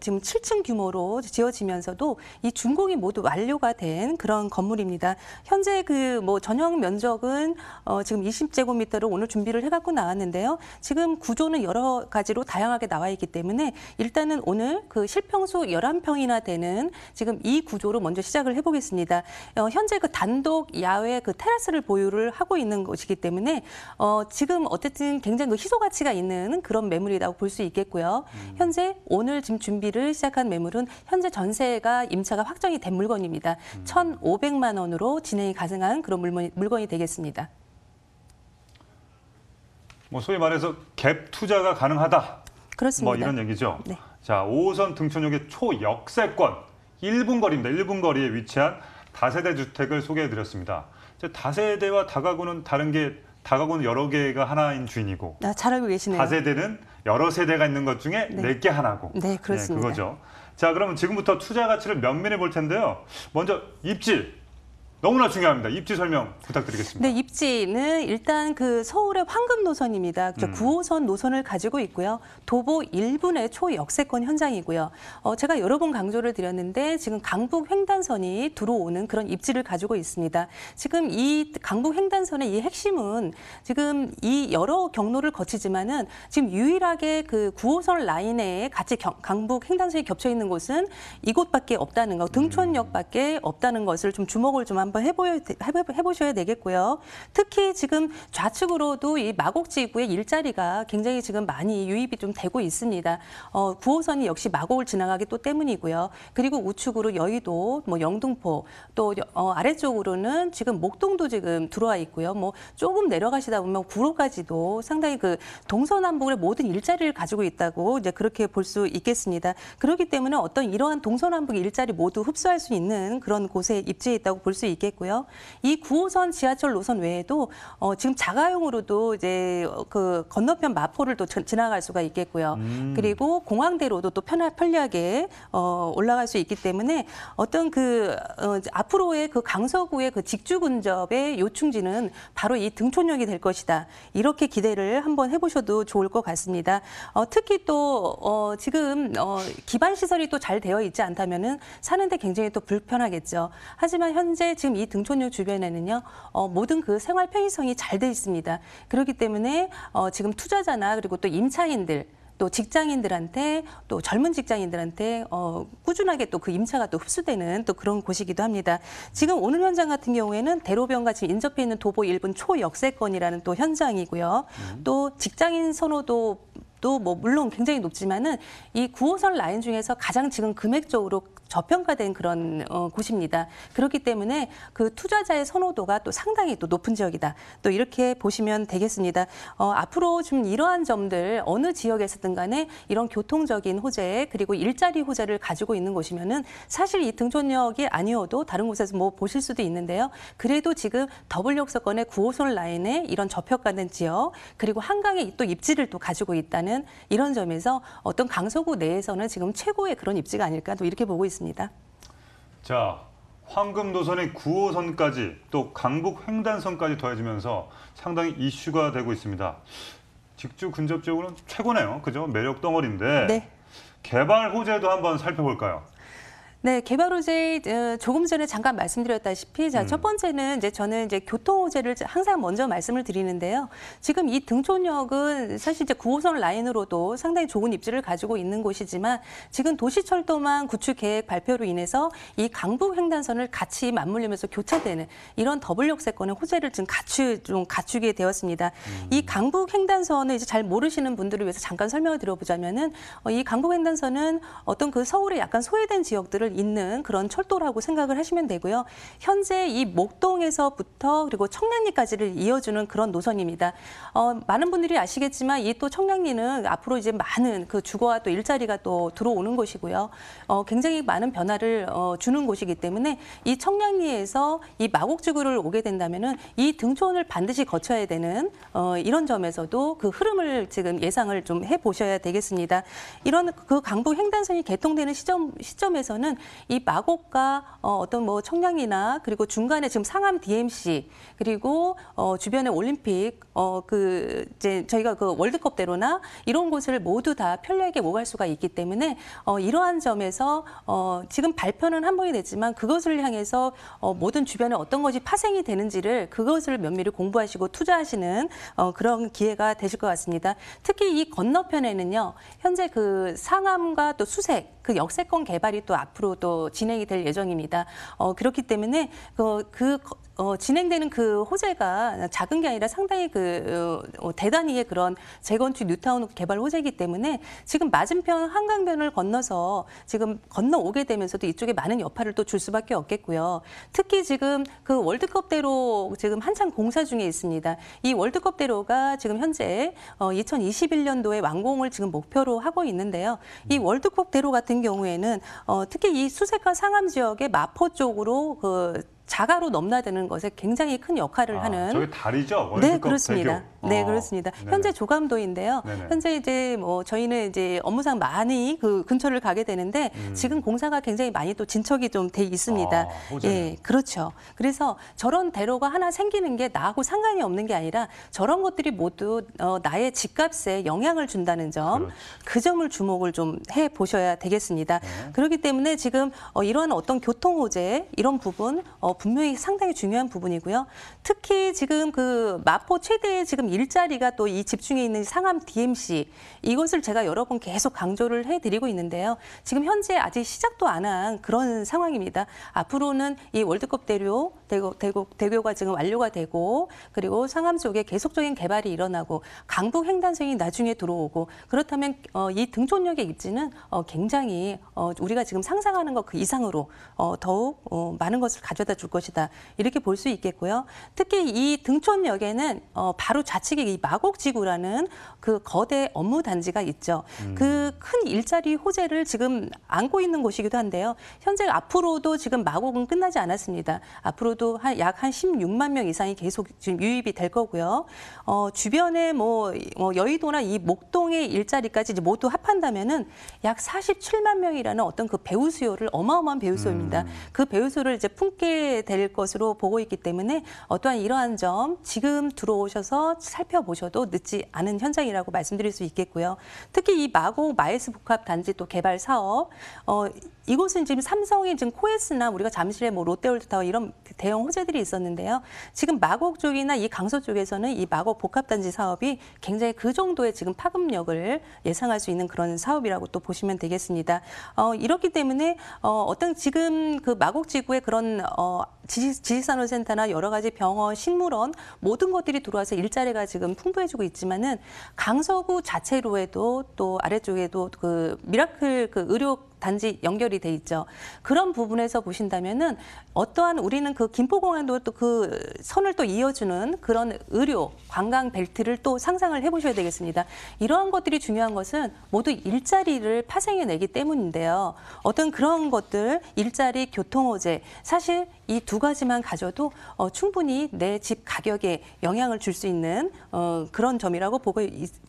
지금 7층 규모로 지어지면서도 이 준공이 모두 완료가 된 그런 건물입니다. 현재 그 전용 면적은 지금 20제곱미터로 오늘 준비를 해갖고 나왔는데요. 지금 구조는 여러 가지로 다양하게 나와 있기 때문에 일단은 오늘 그 실평수 11평이나 되는 지금 이 구조로 먼저 시작을 해보겠습니다. 현재 그 단독 야외 그 테라스를 보유를 하고 있는 곳이기 때문에 지금 어쨌든 굉장히 희소 가치가 있는 그런 매물이라고 볼 수 있겠고요. 현재 오늘 지금 준비를 시작한 매물은 현재 전세가 임차가 확정이 된 물건입니다. 1,500만 원으로 진행이 가능한 그런 물건이 되겠습니다. 소위 말해서 갭 투자가 가능하다. 그렇습니다. 이런 얘기죠. 네. 자, 5호선 등촌역의 초역세권 1분 거리입니다. 1분 거리에 위치한 다세대 주택을 소개해드렸습니다. 다세대와 다가구는 다른 게 다가구는 여러 개가 하나인 주인이고 잘 알고 계시네요. 다세대는 여러 세대가 있는 것 중에 네 개 하나고. 네, 그렇습니다. 그거죠. 자, 그러면 지금부터 투자 가치를 면밀히 볼 텐데요. 먼저 입지. 너무나 중요합니다. 입지 설명 부탁드리겠습니다. 네, 입지는 일단 그 서울의 황금 노선입니다. 9호선 노선을 가지고 있고요. 도보 1분의 초역세권 현장이고요. 제가 여러 번 강조를 드렸는데 지금 강북 횡단선이 들어오는 그런 입지를 가지고 있습니다. 지금 이 강북 횡단선의 이 핵심은 지금 이 여러 경로를 거치지만은 지금 유일하게 그 9호선 라인에 같이 강북 횡단선이 겹쳐 있는 곳은 이곳밖에 없다는 거, 등촌역밖에 없다는 것을 좀 주목을 좀 한번 해보셔야 되겠고요. 특히 지금 좌측으로도 이 마곡지구의 일자리가 굉장히 지금 많이 유입이 좀 되고 있습니다. 9호선이 역시 마곡을 지나가기 또 때문이고요. 그리고 우측으로 여의도, 영등포, 또 아래쪽으로는 지금 목동도 지금 들어와 있고요. 조금 내려가시다 보면 구로까지도 상당히 그 동서남북의 모든 일자리를 가지고 있다고 이제 그렇게 볼 수 있겠습니다. 그렇기 때문에 어떤 이러한 동서남북 일자리 모두 흡수할 수 있는 그런 곳에 입지해 있다고 볼 수 있겠고요. 이 9호선 지하철 노선 외에도 지금 자가용으로도 이제 그 건너편 마포를 또 지나갈 수가 있겠고요. 그리고 공항대로도 또 편리하게 올라갈 수 있기 때문에 어떤 그 앞으로의 그 강서구의 그 직주 근접의 요충지는 바로 이 등촌역이 될 것이다. 이렇게 기대를 한번 해보셔도 좋을 것 같습니다. 특히 또 지금 기반 시설이 또 잘 되어 있지 않다면은 사는데 굉장히 또 불편하겠죠. 하지만 현재 지금 이 등촌역 주변에는요 모든 그 생활 편의성이 잘 돼 있습니다. 그렇기 때문에 지금 투자자나 그리고 또 임차인들 또 직장인들한테 또 젊은 직장인들한테 꾸준하게 또 그 임차가 또 흡수되는 또 그런 곳이기도 합니다. 지금 오늘 현장 같은 경우에는 대로변과 지금 인접해 있는 도보 1분 초역세권이라는 또 현장이고요. 또 직장인 선호도 또 뭐 물론 굉장히 높지만은 이 9호선 라인 중에서 가장 지금 금액적으로 저평가된 그런 곳입니다. 그렇기 때문에 그 투자자의 선호도가 또 상당히 또 높은 지역이다. 또 이렇게 보시면 되겠습니다. 앞으로 좀 이러한 점들 어느 지역에서든 간에 이런 교통적인 호재 그리고 일자리 호재를 가지고 있는 곳이면은 사실 이 등촌역이 아니어도 다른 곳에서 뭐 보실 수도 있는데요. 그래도 지금 더블 역세권의 9호선 라인에 이런 저평가된 지역 그리고 한강에 또 입지를 또 가지고 있다는 이런 점에서 어떤 강서구 내에서는 지금 최고의 그런 입지가 아닐까 또 이렇게 보고 있습니다. 자, 황금도선의 9호선까지 또 강북 횡단선까지 더해지면서 상당히 이슈가 되고 있습니다. 직주 근접 지역으로는 최고네요. 그죠? 매력 덩어리인데 네. 개발 호재도 한번 살펴볼까요? 네, 개발 호재 조금 전에 잠깐 말씀드렸다시피 첫 번째는 이제 저는 이제 교통 호재를 항상 먼저 말씀을 드리는데요. 지금 이 등촌역은 사실 이제 9호선 라인으로도 상당히 좋은 입지를 가지고 있는 곳이지만 지금 도시철도망 구축 계획 발표로 인해서 이 강북 횡단선을 같이 맞물리면서 교차되는 이런 더블 역세권의 호재를 지금 갖추게 되었습니다. 이 강북 횡단선을 이제 잘 모르시는 분들을 위해서 잠깐 설명을 드려보자면은 이 강북 횡단선은 어떤 그 서울의 약간 소외된 지역들을 있는 그런 철도라고 생각을 하시면 되고요. 현재 이 목동에서부터 그리고 청량리까지를 이어주는 그런 노선입니다. 많은 분들이 아시겠지만 이 또 청량리는 앞으로 이제 많은 그 주거와 또 일자리가 또 들어오는 곳이고요. 굉장히 많은 변화를 주는 곳이기 때문에 이 청량리에서 이 마곡지구를 오게 된다면은 이 등촌을 반드시 거쳐야 되는 이런 점에서도 그 흐름을 지금 예상을 좀 해보셔야 되겠습니다. 이런 그 강북 횡단선이 개통되는 시점에서는 이 마곡과 어떤 뭐 청량리나 그리고 중간에 지금 상암 DMC 그리고 주변에 올림픽 그 이제 저희가 그 월드컵대로나 이런 곳을 모두 다 편리하게 오갈 수가 있기 때문에 이러한 점에서 지금 발표는 한 번이 됐지만 그것을 향해서 모든 주변에 어떤 것이 파생이 되는지를 그것을 면밀히 공부하시고 투자하시는 그런 기회가 되실 것 같습니다. 특히 이 건너편에는요 현재 그 상암과 또 수색 그 역세권 개발이 또 앞으로 또 진행이 될 예정입니다. 그렇기 때문에 진행되는 그 호재가 작은 게 아니라 상당히 대단히의 그런 재건축 뉴타운 개발 호재이기 때문에 지금 맞은편 한강변을 건너서 지금 건너오게 되면서도 이쪽에 많은 여파를 또 줄 수밖에 없겠고요. 특히 지금 그 월드컵대로 지금 한창 공사 중에 있습니다. 이 월드컵대로가 지금 현재 2021년도에 완공을 지금 목표로 하고 있는데요. 이 월드컵대로 같은 경우에는 특히 이 수색과 상암 지역의 마포 쪽으로 자가로 넘나드는 것에 굉장히 큰 역할을 하는. 저게 다리죠? 월드컵 네, 그렇습니다. 대교. 네, 그렇습니다. 네네. 현재 조감도인데요. 네네. 현재 이제 뭐 저희는 이제 업무상 많이 그 근처를 가게 되는데 지금 공사가 굉장히 많이 또 진척이 좀 돼 있습니다. 호재네. 예, 그렇죠. 그래서 저런 대로가 하나 생기는 게 나하고 상관이 없는 게 아니라 저런 것들이 모두 나의 집값에 영향을 준다는 점, 그렇죠. 그 점을 주목을 좀 해 보셔야 되겠습니다. 그렇기 때문에 지금 이러한 어떤 교통 호재 이런 부분 분명히 상당히 중요한 부분이고요. 특히 지금 그 마포 최대의 지금 일자리가 또 이 집중해 있는 상암 DMC 이것을 제가 여러 번 계속 강조를 해드리고 있는데요. 지금 현재 아직 시작도 안 한 그런 상황입니다. 앞으로는 이 월드컵 대교가 지금 완료가 되고 그리고 상암 쪽에 계속적인 개발이 일어나고 강북 횡단선이 나중에 들어오고 그렇다면 이 등촌역의 입지는 굉장히 우리가 지금 상상하는 것 그 이상으로 더욱 많은 것을 가져다 줄 것이다. 이렇게 볼 수 있겠고요. 특히 이 등촌역에는 바로 좌측에 이 마곡지구라는 그 거대 업무 단지가 있죠. 그 큰 일자리 호재를 지금 안고 있는 곳이기도 한데요. 현재 앞으로도 지금 마곡은 끝나지 않았습니다. 앞으로도 약 한 16만 명 이상이 계속 지금 유입이 될 거고요. 주변에 뭐 여의도나 이 목동의 일자리까지 이제 모두 합한다면은 약 47만 명이라는 어떤 그 배우 수요를 어마어마한 배우 수요입니다. 그 배우 수요를 이제 품게 하게 될 것으로 보고 있기 때문에 또한 이러한 점 지금 들어오셔서 살펴보셔도 늦지 않은 현장이라고 말씀드릴 수 있겠고요. 특히 이 마곡 마이스 복합 단지 또 개발 사업, 이곳은 지금 삼성의 지금 코에스나 우리가 잠실에 뭐 롯데월드타워 이런 대형 호재들이 있었는데요. 지금 마곡 쪽이나 이 강서 쪽에서는 이 마곡 복합단지 사업이 굉장히 그 정도의 지금 파급력을 예상할 수 있는 그런 사업이라고 또 보시면 되겠습니다. 이렇기 때문에 어떤 지금 그 마곡 지구의 그런 지식산업센터나 여러 가지 병원, 식물원 모든 것들이 들어와서 일자리가 지금 풍부해지고 있지만은 강서구 자체로에도 또 아래쪽에도 그 미라클 그 의료 단지 연결이 돼 있죠. 그런 부분에서 보신다면은 어떠한 우리는 그 김포공항도 또 그 선을 또 이어주는 그런 의료 관광 벨트를 또 상상을 해보셔야 되겠습니다. 이러한 것들이 중요한 것은 모두 일자리를 파생해내기 때문인데요. 어떤 그런 것들 일자리, 교통호재 사실 이 두 가지만 가져도 충분히 내 집 가격에 영향을 줄 수 있는 그런 점이라고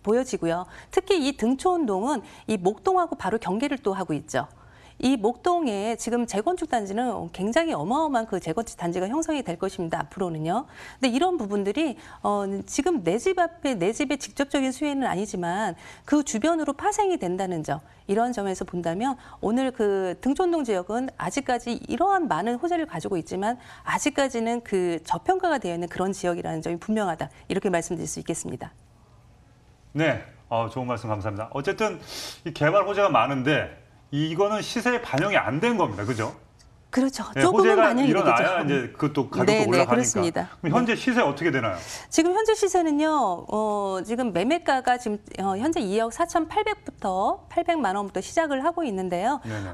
보여지고요. 특히 이 등촌동은 이 목동하고 바로 경계를 또 하고 있죠. 이 목동에 지금 재건축 단지는 굉장히 어마어마한 그 재건축 단지가 형성이 될 것입니다. 앞으로는요. 근데 이런 부분들이 지금 내 집 앞에 내 집의 직접적인 수혜는 아니지만 그 주변으로 파생이 된다는 점. 이런 점에서 본다면 오늘 그 등촌동 지역은 아직까지 이러한 많은 호재를 가지고 있지만 아직까지는 그 저평가가 되어 있는 그런 지역이라는 점이 분명하다. 이렇게 말씀드릴 수 있겠습니다. 네, 좋은 말씀 감사합니다. 어쨌든 이 개발 호재가 많은데 이거는 시세에 반영이 안 된 겁니다. 그죠? 그렇죠. 네, 조금은 호재가 반영이 일어나야 되죠. 이제 그것도 가격도 네, 올라가니까. 그렇습니다. 그럼 현재 시세 어떻게 되나요? 지금 현재 시세는요. 지금 매매가가 지금 현재 2억 4,800부터 800만 원부터 시작을 하고 있는데요. 네네.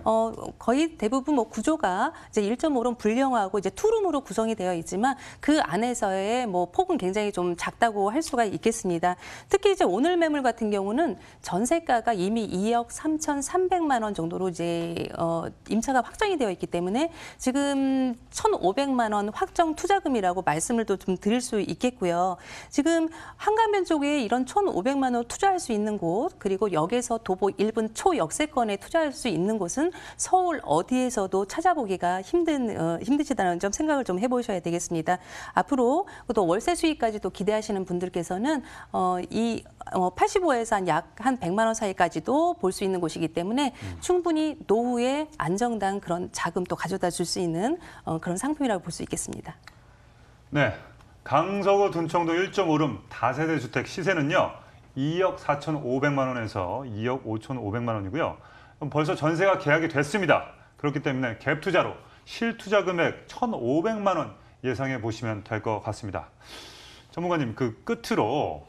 거의 대부분 뭐 구조가 이제 1.5룸 불량화하고 이제 투룸으로 구성이 되어 있지만 그 안에서의 뭐 폭은 굉장히 좀 작다고 할 수가 있겠습니다. 특히 이제 오늘 매물 같은 경우는 전세가가 이미 2억 3,300만 원 정도로 이제 임차가 확정이 되어 있기 때문에 지금 1,500만 원 확정 투자금이라고 말씀을 또 좀 드릴 수 있겠고요. 지금 한강변 쪽에 이런 1,500만 원 투자할 수 있는 곳 그리고 역에서 도보 1분 초역세권에 투자할 수 있는 곳은 서울 어디에서도 찾아보기가 힘드시다는 점 생각을 좀 해보셔야 되겠습니다. 앞으로 또 월세 수익까지도 기대하시는 분들께서는 이 85에서 약 한 100만 원 사이까지도 볼 수 있는 곳이기 때문에 충분히 노후에 안정된 그런 자금도 가져다 줄 수 있는 그런 상품이라고 볼 수 있겠습니다. 네, 강서구 둔청동 1.5룸 다세대 주택 시세는요. 2억 4,500만 원에서 2억 5,500만 원이고요. 벌써 전세가 계약이 됐습니다. 그렇기 때문에 갭 투자로 실투자 금액 1,500만 원 예상해 보시면 될 것 같습니다. 전문가님, 그 끝으로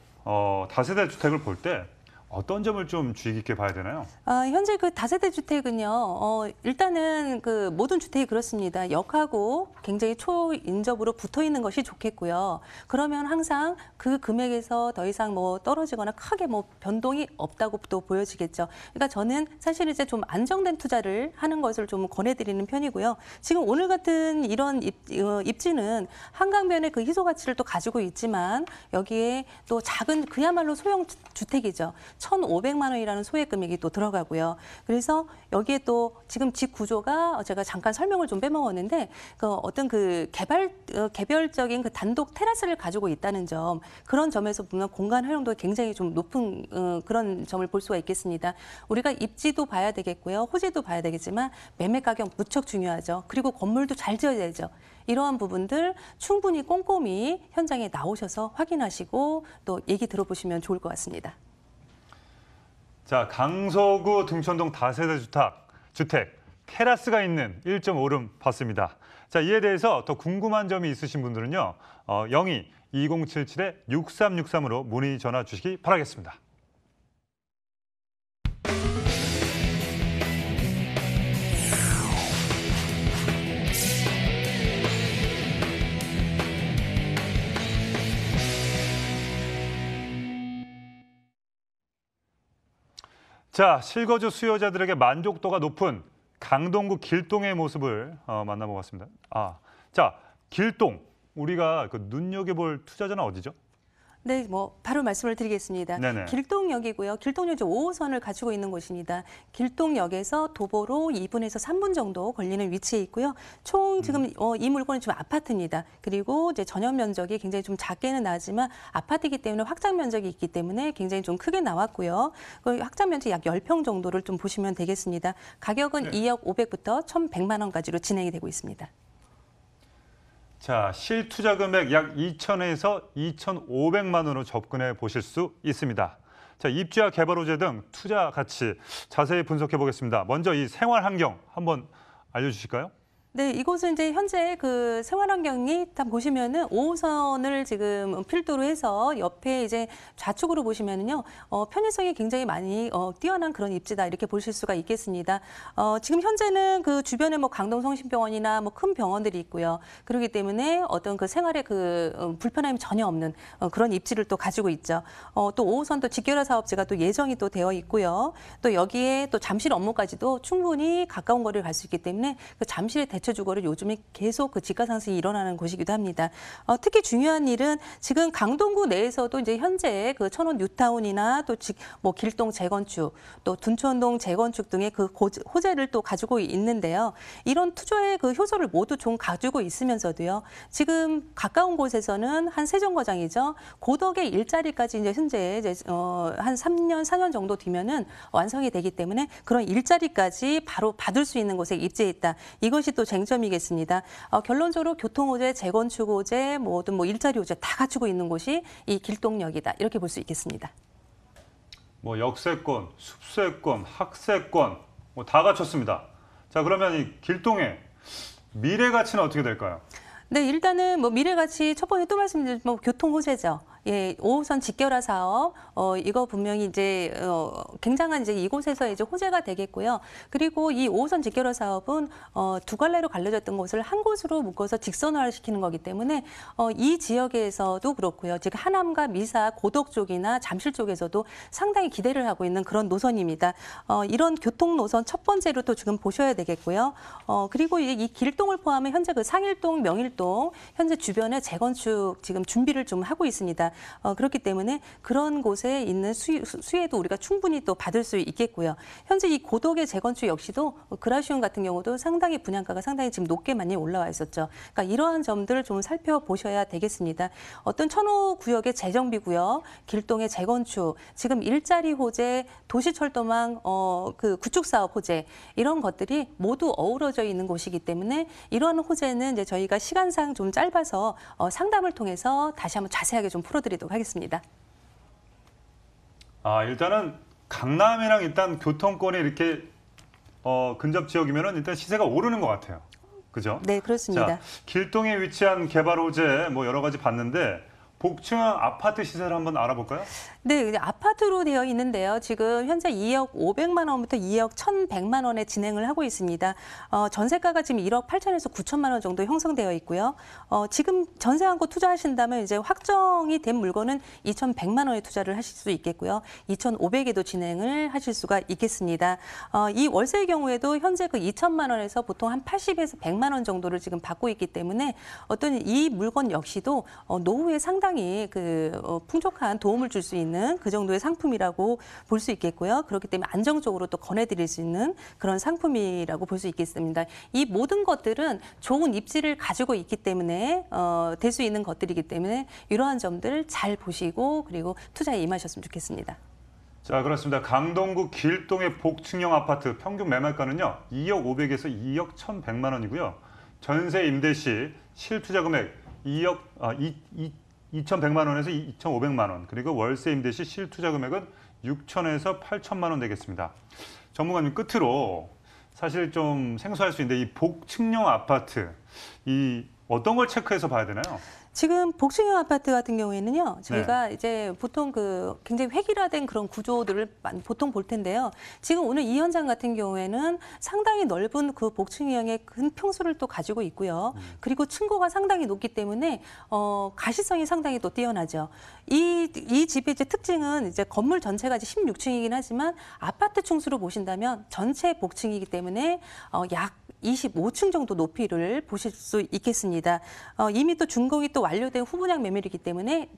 다세대 주택을 볼 때 어떤 점을 좀 주의 깊게 봐야 되나요? 현재 그 다세대 주택은요, 일단은 그 모든 주택이 그렇습니다. 역하고 굉장히 초인접으로 붙어 있는 것이 좋겠고요. 그러면 항상 그 금액에서 더 이상 뭐 떨어지거나 크게 뭐 변동이 없다고 또 보여지겠죠. 그러니까 저는 사실 이제 좀 안정된 투자를 하는 것을 좀 권해드리는 편이고요. 지금 오늘 같은 이런 입지는 한강변의 그 희소 가치를 또 가지고 있지만 여기에 또 작은 그야말로 소형 주택이죠. 1,500만 원이라는 소액 금액이 또 들어가고요. 그래서 여기에 또 지금 집 구조가 제가 잠깐 설명을 좀 빼먹었는데 그 어떤 그 개별적인 그 단독 테라스를 가지고 있다는 점 그런 점에서 보면 공간 활용도가 굉장히 좀 높은 그런 점을 볼 수가 있겠습니다. 우리가 입지도 봐야 되겠고요. 호재도 봐야 되겠지만 매매 가격 무척 중요하죠. 그리고 건물도 잘 지어야죠. 이러한 부분들 충분히 꼼꼼히 현장에 나오셔서 확인하시고 또 얘기 들어보시면 좋을 것 같습니다. 자, 강서구 등촌동 다세대 주택 테라스가 있는 1.5룸 봤습니다. 자, 이에 대해서 더 궁금한 점이 있으신 분들은요. 02-2077-6363으로 문의 전화 주시기 바라겠습니다. 자, 실거주 수요자들에게 만족도가 높은 강동구 길동의 모습을 만나보겠습니다. 자, 길동, 우리가 그 눈여겨볼 투자자는 어디죠? 네, 뭐 바로 말씀을 드리겠습니다. 네네. 길동역이고요. 길동역 5호선을 가지고 있는 곳입니다. 길동역에서 도보로 2분에서 3분 정도 걸리는 위치에 있고요. 총 지금 이 물건은 지금 아파트입니다. 그리고 이제 전용 면적이 굉장히 좀 작게는 나지만 아파트이기 때문에 확장 면적이 있기 때문에 굉장히 좀 크게 나왔고요. 그 확장 면적 약 10평 정도를 좀 보시면 되겠습니다. 가격은 2억 500부터 1,100만 원까지로 진행이 되고 있습니다. 자, 실투자 금액 약 2천에서 2,500만 원으로 접근해 보실 수 있습니다. 자, 입주와 개발 호재 등 투자 가치 자세히 분석해 보겠습니다. 먼저 이 생활 환경 한번 알려주실까요? 네, 이곳은 이제 현재 그 생활 환경이 딱 보시면은 5호선을 지금 필두로 해서 옆에 이제 좌측으로 보시면은요, 편의성이 굉장히 많이 뛰어난 그런 입지다 이렇게 보실 수가 있겠습니다. 지금 현재는 그 주변에 뭐 강동성심병원이나 뭐 큰 병원들이 있고요. 그렇기 때문에 어떤 그 생활에 그 불편함이 전혀 없는 그런 입지를 또 가지고 있죠. 또 5호선도 직결화 사업지가 또 예정이 또 되어 있고요. 또 여기에 또 잠실 업무까지도 충분히 가까운 거리를 갈 수 있기 때문에 그 잠실의 대체 주거를 요즘에 계속 그 집가 상승이 일어나는 곳이기도 합니다. 특히 중요한 일은 지금 강동구 내에서도 이제 현재 그 천원 뉴타운이나 또 뭐 길동 재건축, 또 둔촌동 재건축 등의 그 호재를 또 가지고 있는데요. 이런 투자의 그 효소를 모두 좀 가지고 있으면서도요. 지금 가까운 곳에서는 한 세정거장이죠. 고덕의 일자리까지 이제 현재 이제 한 3년, 4년 정도 뒤면은 완성이 되기 때문에 그런 일자리까지 바로 받을 수 있는 곳에 입지해 있다. 이것이 또 쟁점이겠습니다. 결론적으로 교통 호재, 재건축 호재, 모든 뭐 일자리 호재 다 갖추고 있는 곳이 이 길동역이다. 이렇게 볼 수 있겠습니다. 뭐 역세권, 숲세권, 학세권 뭐 다 갖췄습니다. 자, 그러면 이 길동의 미래 가치는 어떻게 될까요? 네, 일단은 뭐 미래 가치 첫 번째 또 말씀드린 뭐 교통 호재죠. 예, 5호선 직결화 사업, 이거 분명히 이제, 굉장한 이제 이곳에서 이제 호재가 되겠고요. 그리고 이 5호선 직결화 사업은, 두 갈래로 갈려졌던 곳을 한 곳으로 묶어서 직선화를 시키는 거기 때문에, 이 지역에서도 그렇고요. 지금 하남과 미사, 고덕 쪽이나 잠실 쪽에서도 상당히 기대를 하고 있는 그런 노선입니다. 이런 교통 노선 첫 번째로 또 지금 보셔야 되겠고요. 그리고 이 길동을 포함해 현재 그 상일동, 명일동, 현재 주변에 재건축 지금 준비를 좀 하고 있습니다. 그렇기 때문에 그런 곳에 있는 수혜도 우리가 충분히 또 받을 수 있겠고요. 현재 이 고덕의 재건축 역시도 그라시온 같은 경우도 상당히 분양가가 상당히 지금 높게 많이 올라와 있었죠. 그러니까 이러한 점들을 좀 살펴보셔야 되겠습니다. 어떤 천호 구역의 재정비 구역, 길동의 재건축, 지금 일자리 호재, 도시철도망 그 구축 사업 호재 이런 것들이 모두 어우러져 있는 곳이기 때문에 이러한 호재는 이제 저희가 시간상 좀 짧아서 상담을 통해서 다시 한번 자세하게 좀 풀어드리도록 하겠습니다. 일단은 강남이랑 일단 교통권이 이렇게 근접 지역이면은 일단 시세가 오르는 것 같아요. 그죠? 네, 그렇습니다. 자, 길동에 위치한 개발 호재 뭐 여러 가지 봤는데 복층형 아파트 시세를 한번 알아볼까요? 네, 아파트로 되어 있는데요. 지금 현재 2억 500만 원부터 2억 1,100만 원에 진행을 하고 있습니다. 전세가가 지금 1억 8천에서 9천만 원 정도 형성되어 있고요. 지금 전세 안고 투자하신다면 이제 확정이 된 물건은 2,100만 원에 투자를 하실 수 있겠고요. 2,500에도 진행을 하실 수가 있겠습니다. 이 월세의 경우에도 현재 그 2천만 원에서 보통 한 80에서 100만 원 정도를 지금 받고 있기 때문에 어떤 이 물건 역시도 노후에 상당히 그 풍족한 도움을 줄 수 있는 그 정도의 상품이라고 볼 수 있겠고요. 그렇기 때문에 안정적으로 또 권해드릴 수 있는 그런 상품이라고 볼 수 있겠습니다. 이 모든 것들은 좋은 입지를 가지고 있기 때문에 될 수 있는 것들이기 때문에 이러한 점들 잘 보시고 그리고 투자에 임하셨으면 좋겠습니다. 자, 그렇습니다. 강동구 길동의 복층형 아파트 평균 매매가는요 2억 500에서 2억 1,100만 원이고요. 전세 임대 시 실투자 금액 2,100만 원에서 2,500만 원, 그리고 월세 임대 시 실투자 금액은 6천에서 8천만 원 되겠습니다. 전문가님, 끝으로 사실 좀 생소할 수 있는데 이 복층형 아파트 이 어떤 걸 체크해서 봐야 되나요? 지금 복층형 아파트 같은 경우에는요, 저희가 이제 보통 그 굉장히 획일화된 그런 구조들을 보통 볼 텐데요. 지금 오늘 이 현장 같은 경우에는 상당히 넓은 그 복층형의 큰 평수를 또 가지고 있고요. 그리고 층고가 상당히 높기 때문에 가시성이 상당히 또 뛰어나죠. 이 집의 이제 특징은 이제 건물 전체가 이제 16층이긴 하지만 아파트 층수로 보신다면 전체 복층이기 때문에 약 25층 정도 높이를 보실 수 있겠습니다. 이미 또 준공이 또 완료된 후분양 매물이기 때문에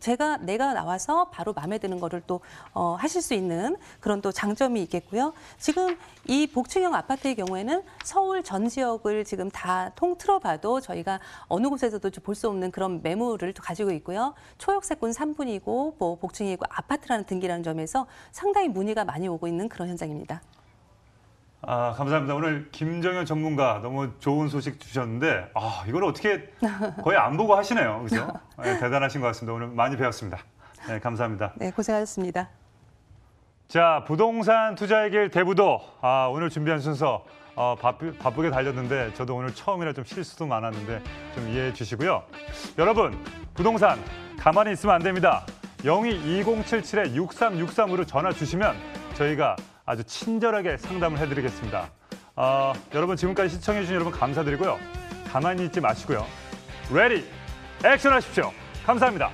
내가 나와서 바로 마음에 드는 거를 또 하실 수 있는 그런 또 장점이 있겠고요. 지금 이 복층형 아파트의 경우에는 서울 전 지역을 지금 다 통틀어 봐도 저희가 어느 곳에서도 볼 수 없는 그런 매물을 또 가지고 있고요. 초역세권 3분이고 뭐 복층이고 아파트라는 등기라는 점에서 상당히 문의가 많이 오고 있는 그런 현장입니다. 감사합니다. 오늘 김정현 전문가 너무 좋은 소식 주셨는데 이걸 어떻게 거의 안 보고 하시네요. 그죠? 네, 대단하신 것 같습니다. 오늘 많이 배웠습니다. 네, 감사합니다. 네, 고생하셨습니다. 자, 부동산 투자의 길 대부도 오늘 준비한 순서 바쁘게 달렸는데 저도 오늘 처음이라 좀 실수도 많았는데 좀 이해해 주시고요. 여러분, 부동산 가만히 있으면 안 됩니다. 02-2077-6363으로 전화 주시면 저희가 아주 친절하게 상담을 해드리겠습니다. 여러분 지금까지 시청해주신 여러분 감사드리고요. 가만히 있지 마시고요. 레디, 액션 하십시오. 감사합니다.